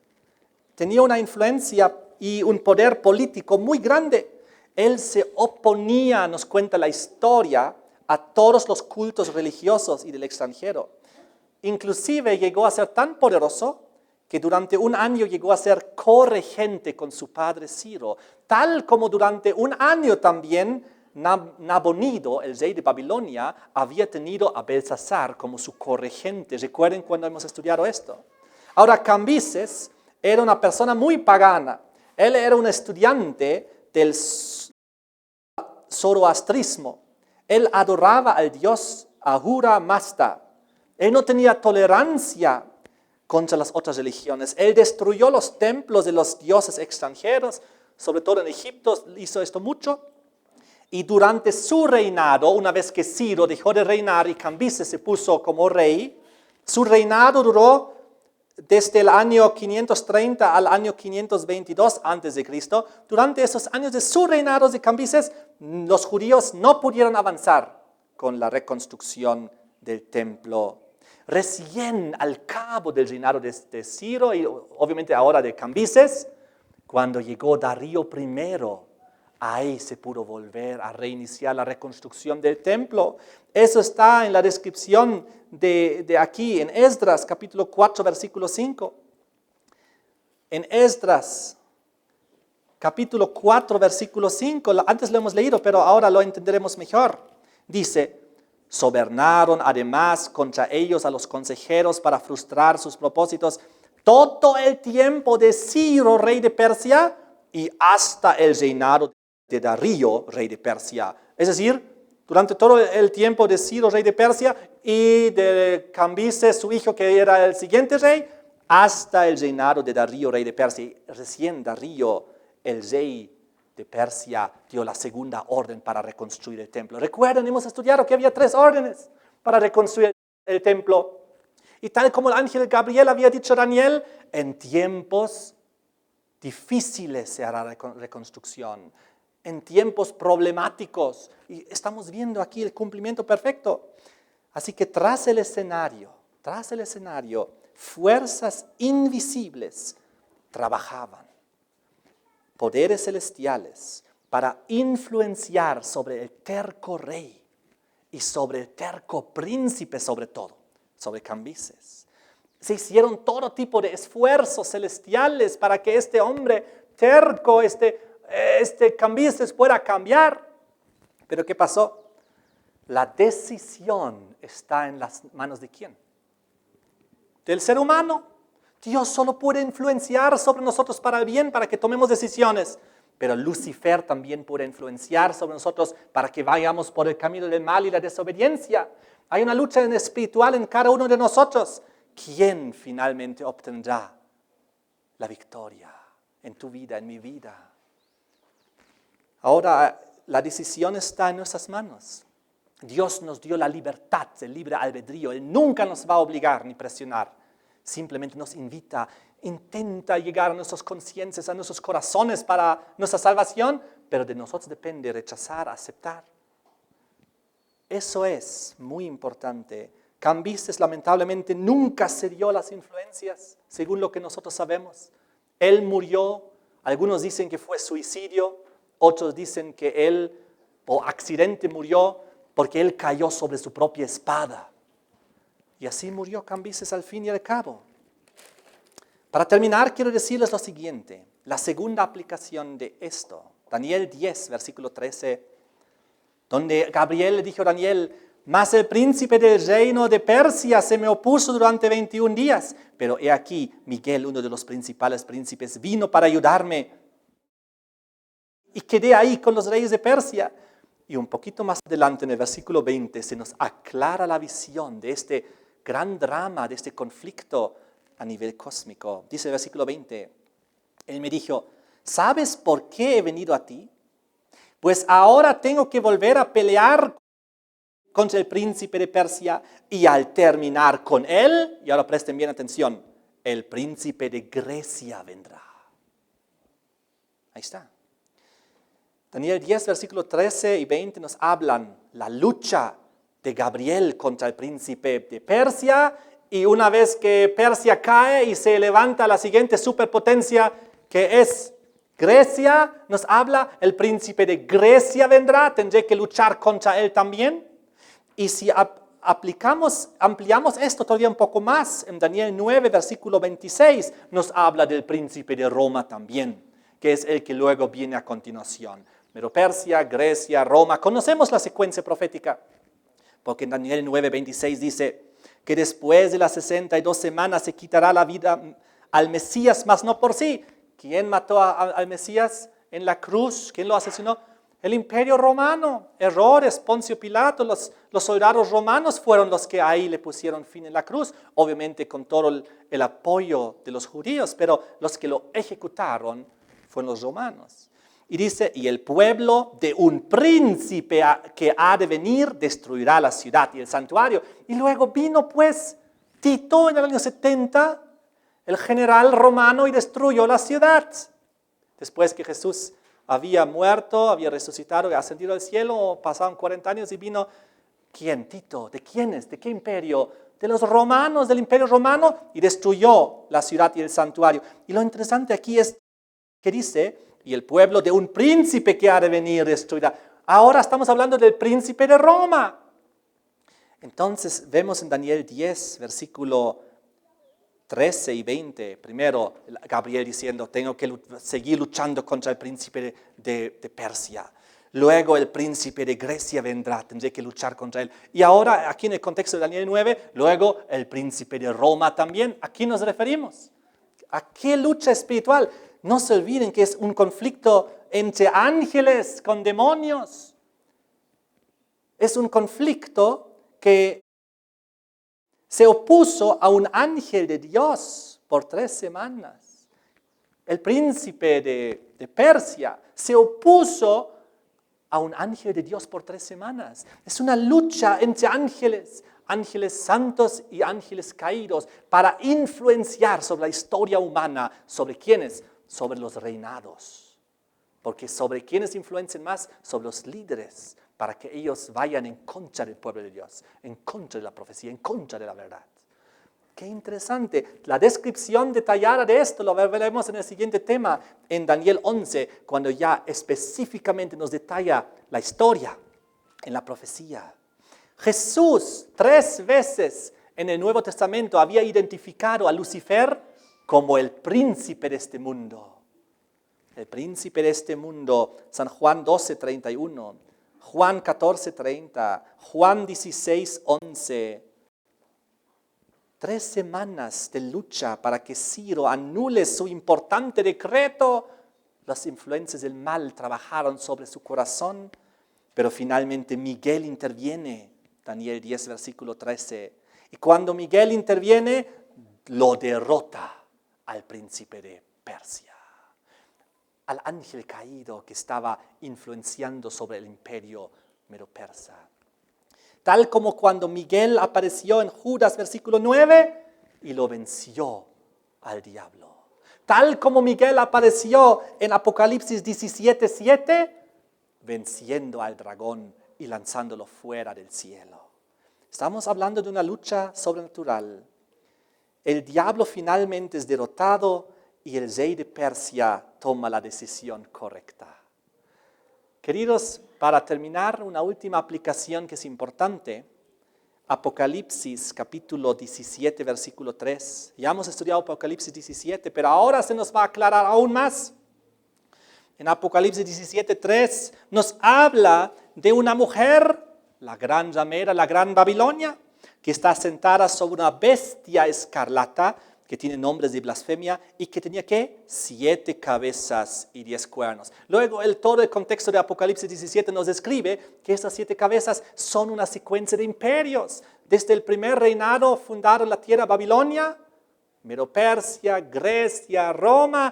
tenía una influencia y un poder político muy grande. Él se oponía, nos cuenta la historia, a todos los cultos religiosos y del extranjero. Inclusive llegó a ser tan poderoso que durante un año llegó a ser corregente con su padre Ciro, tal como durante un año también Nabonido, el rey de Babilonia, había tenido a Belsasar como su corregente. ¿Recuerden cuando hemos estudiado esto? Ahora, Cambises era una persona muy pagana. Él era un estudiante del zoroastrismo. Él adoraba al dios Ahura Mazda. Él no tenía tolerancia contra las otras religiones. Él destruyó los templos de los dioses extranjeros, sobre todo en Egipto hizo esto mucho. Y durante su reinado, una vez que Ciro dejó de reinar y Cambises se puso como rey, su reinado duró desde el año 530 al año 522 a.C. Durante esos años de su reinado de Cambises, los judíos no pudieron avanzar con la reconstrucción del templo. Recién al cabo del reinado de Ciro y obviamente ahora de Cambises, cuando llegó Darío I, ahí se pudo volver a reiniciar la reconstrucción del templo. Eso está en la descripción de aquí, en Esdras, capítulo 4, versículo 5. En Esdras, capítulo 4, versículo 5, antes lo hemos leído, pero ahora lo entenderemos mejor. Dice, sobornaron además contra ellos a los consejeros para frustrar sus propósitos todo el tiempo de Ciro, rey de Persia, y hasta el reinado de Darío, rey de Persia. Es decir, durante todo el tiempo de Ciro, rey de Persia, y de Cambises, su hijo, que era el siguiente rey, hasta el reinado de Darío, rey de Persia. Y recién Darío, el rey de Persia, dio la segunda orden para reconstruir el templo. Recuerden, hemos estudiado que había 3 órdenes para reconstruir el templo. Y tal como el ángel Gabriel había dicho a Daniel, en tiempos difíciles se hará la reconstrucción. En tiempos problemáticos. Y estamos viendo aquí el cumplimiento perfecto. Así que tras el escenario, fuerzas invisibles trabajaban. Poderes celestiales para influenciar sobre el terco rey y sobre el terco príncipe sobre todo, sobre Cambises. Se hicieron todo tipo de esfuerzos celestiales para que este hombre terco, Cambises pueda cambiar. Pero ¿qué pasó? La decisión está en las manos ¿de quién? Del ser humano. Dios solo puede influenciar sobre nosotros para el bien, para que tomemos decisiones. Pero Lucifer también puede influenciar sobre nosotros para que vayamos por el camino del mal y la desobediencia. Hay una lucha espiritual en cada uno de nosotros. ¿Quién finalmente obtendrá la victoria en tu vida, en mi vida? Ahora la decisión está en nuestras manos. Dios nos dio la libertad, el libre albedrío. Él nunca nos va a obligar ni presionar. Simplemente nos invita, intenta llegar a nuestras conciencias, a nuestros corazones para nuestra salvación, pero de nosotros depende rechazar, aceptar. Eso es muy importante Cambises lamentablemente nunca cedió a las influencias, según lo que nosotros sabemos. Él murió, algunos dicen que fue suicidio, otros dicen que él por accidente murió porque él cayó sobre su propia espada. Y así murió Cambises al fin y al cabo. Para terminar, quiero decirles lo siguiente, la segunda aplicación de esto. Daniel 10, versículo 13, donde Gabriel le dijo a Daniel, mas el príncipe del reino de Persia se me opuso durante 21 días. Pero he aquí, Miguel, uno de los principales príncipes, vino para ayudarme. Y quedé ahí con los reyes de Persia. Y un poquito más adelante, en el versículo 20, se nos aclara la visión de este gran drama, de este conflicto a nivel cósmico. Dice el versículo 20, él me dijo, ¿sabes por qué he venido a ti? Pues ahora tengo que volver a pelear contra el príncipe de Persia y al terminar con él, y ahora presten bien atención, el príncipe de Grecia vendrá. Ahí está. Daniel 10, versículos 13 y 20 nos hablan la lucha de Gabriel contra el príncipe de Persia, y una vez que Persia cae y se levanta la siguiente superpotencia que es Grecia, nos habla, el príncipe de Grecia vendrá, tendré que luchar contra él también. Y si ampliamos esto todavía un poco más, en Daniel 9, versículo 26, nos habla del príncipe de Roma también, que es el que luego viene a continuación. Medo Persia, Grecia, Roma, conocemos la secuencia profética, porque en Daniel 9, 26 dice que después de las 62 semanas se quitará la vida al Mesías, mas no por sí. ¿Quién mató al Mesías en la cruz? ¿Quién lo asesinó? El imperio romano. Errores, Poncio Pilato, los soldados romanos fueron los que ahí le pusieron fin en la cruz, obviamente con todo el apoyo de los judíos, pero los que lo ejecutaron fueron los romanos. Y dice, y el pueblo de un príncipe que ha de venir destruirá la ciudad y el santuario. Y luego vino pues Tito en el año 70, el general romano, y destruyó la ciudad. Después que Jesús había muerto, había resucitado y ascendido al cielo, pasaron 40 años y vino, ¿quién? Tito. ¿De quiénes? ¿De qué imperio? De los romanos, del imperio romano, y destruyó la ciudad y el santuario. Y lo interesante aquí es que dice, y el pueblo de un príncipe que ha de venir destruirá. Ahora estamos hablando del príncipe de Roma. Entonces vemos en Daniel 10, versículo 13 y 20, primero Gabriel diciendo, tengo que seguir luchando contra el príncipe de Persia. Luego el príncipe de Grecia vendrá, tendré que luchar contra él. Y ahora, aquí en el contexto de Daniel 9, luego el príncipe de Roma también. ¿A quién nos referimos? ¿A qué lucha espiritual? No se olviden que es un conflicto entre ángeles con demonios. Es un conflicto que se opuso a un ángel de Dios por 3 semanas. El príncipe de Persia se opuso a un ángel de Dios por 3 semanas. Es una lucha entre ángeles, ángeles santos y ángeles caídos, para influenciar sobre la historia humana. ¿Sobre quiénes? Sobre los reinados. Porque sobre quiénes influencian más, sobre los líderes, para que ellos vayan en contra del pueblo de Dios, en contra de la profecía, en contra de la verdad. Qué interesante. La descripción detallada de esto lo veremos en el siguiente tema, en Daniel 11, cuando ya específicamente nos detalla la historia en la profecía. Jesús 3 veces en el Nuevo Testamento había identificado a Lucifer como el príncipe de este mundo. El príncipe de este mundo, San Juan 12, 31, Juan 14, 30, Juan 16, 11. 3 semanas de lucha para que Ciro anule su importante decreto. Las influencias del mal trabajaron sobre su corazón, pero finalmente Miguel interviene. Daniel 10, versículo 13. Y cuando Miguel interviene, lo derrota al príncipe de Persia, al ángel caído que estaba influenciando sobre el imperio medo-persa. Tal como cuando Miguel apareció en Judas, versículo 9, y lo venció al diablo. Tal como Miguel apareció en Apocalipsis 17, 7, venciendo al dragón y lanzándolo fuera del cielo. Estamos hablando de una lucha sobrenatural. El diablo finalmente es derrotado y el rey de Persia toma la decisión correcta. Queridos, para terminar, una última aplicación que es importante. Apocalipsis capítulo 17, versículo 3. Ya hemos estudiado Apocalipsis 17, pero ahora se nos va a aclarar aún más. En Apocalipsis 17, 3 nos habla de una mujer, la gran ramera, la gran Babilonia, que está sentada sobre una bestia escarlata, que tiene nombres de blasfemia, y que tenía, ¿qué? 7 cabezas y 10 cuernos. Luego, todo el contexto de Apocalipsis 17 nos describe que esas 7 cabezas son una secuencia de imperios. Desde el primer reinado fundado en la tierra, Babilonia, Medo-Persia, Grecia, Roma,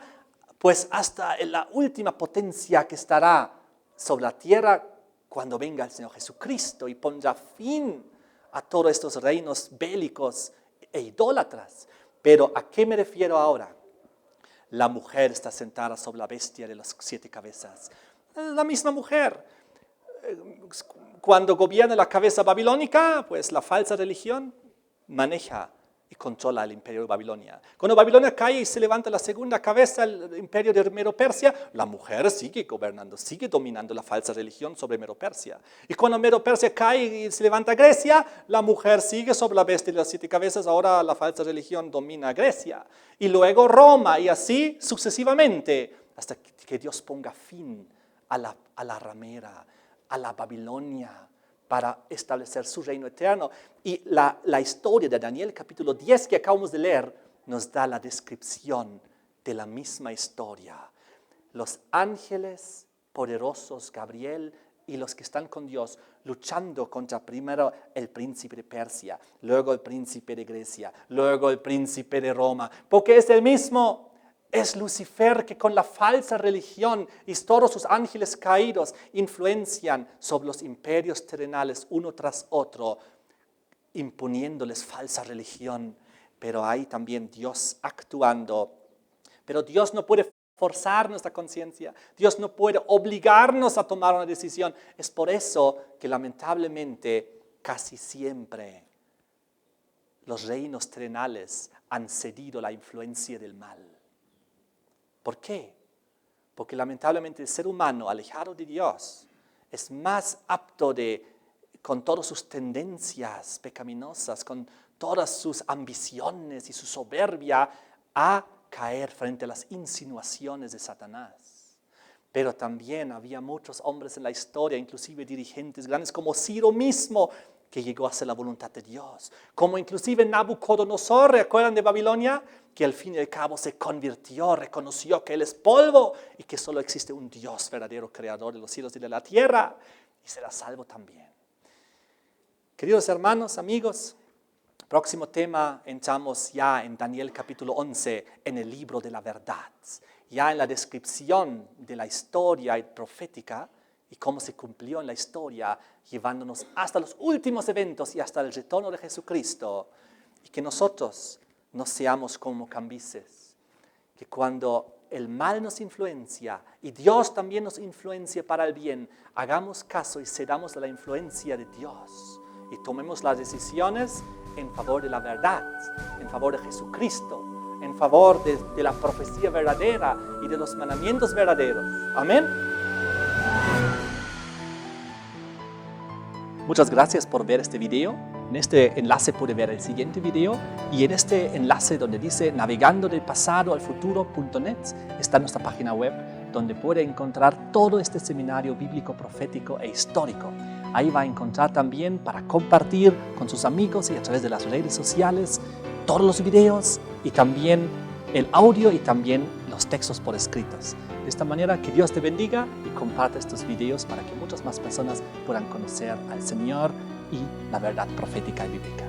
pues hasta la última potencia que estará sobre la tierra cuando venga el Señor Jesucristo y pondrá fin a todos estos reinos bélicos e idólatras. Pero ¿a qué me refiero ahora? La mujer está sentada sobre la bestia de las 7 cabezas. La misma mujer. Cuando gobierna la cabeza babilónica, pues la falsa religión maneja y controla el imperio de Babilonia. Cuando Babilonia cae y se levanta la segunda cabeza, el imperio de Medo-Persia, la mujer sigue gobernando, sigue dominando la falsa religión sobre Medo-Persia. Y cuando Medo-Persia cae y se levanta Grecia, la mujer sigue sobre la bestia de las 7 cabezas, ahora la falsa religión domina Grecia. Y luego Roma, y así sucesivamente, hasta que Dios ponga fin a la ramera, a la Babilonia, para establecer su reino eterno. Y la historia de Daniel capítulo 10 que acabamos de leer nos da la descripción de la misma historia. Los ángeles poderosos, Gabriel y los que están con Dios, luchando contra primero el príncipe de Persia, luego el príncipe de Grecia, luego el príncipe de Roma, porque es el mismo. Es Lucifer que con la falsa religión y todos sus ángeles caídos influencian sobre los imperios terrenales uno tras otro, imponiéndoles falsa religión. Pero hay también Dios actuando. Pero Dios no puede forzar nuestra conciencia. Dios no puede obligarnos a tomar una decisión. Es por eso que lamentablemente casi siempre los reinos terrenales han cedido la influencia del mal. ¿Por qué? Porque lamentablemente el ser humano alejado de Dios es más apto con todas sus tendencias pecaminosas, con todas sus ambiciones y su soberbia, a caer frente a las insinuaciones de Satanás. Pero también había muchos hombres en la historia, inclusive dirigentes grandes como Ciro mismo, que llegó a hacer la voluntad de Dios. Como inclusive Nabucodonosor, ¿recuerdan de Babilonia? Que al fin y al cabo se convirtió, reconoció que Él es polvo y que solo existe un Dios verdadero, creador de los cielos y de la tierra, y será salvo también. Queridos hermanos, amigos, próximo tema entramos ya en Daniel capítulo 11, en el libro de la verdad. Ya en la descripción de la historia profética y cómo se cumplió en la historia, llevándonos hasta los últimos eventos y hasta el retorno de Jesucristo. Y que nosotros no seamos como Cambises, que cuando el mal nos influencia y Dios también nos influencia para el bien, hagamos caso y cedamos a la influencia de Dios y tomemos las decisiones en favor de la verdad, en favor de Jesucristo, en favor de la profecía verdadera y de los mandamientos verdaderos. Amén. Muchas gracias por ver este video. En este enlace puede ver el siguiente video y en este enlace donde dice navegando del pasado al futuro.net está nuestra página web donde puede encontrar todo este seminario bíblico, profético e histórico. Ahí va a encontrar también para compartir con sus amigos y a través de las redes sociales todos los videos y también el audio y también los textos por escritos. De esta manera, que Dios te bendiga y comparte estos videos para que muchas más personas puedan conocer al Señor y la verdad profética y bíblica.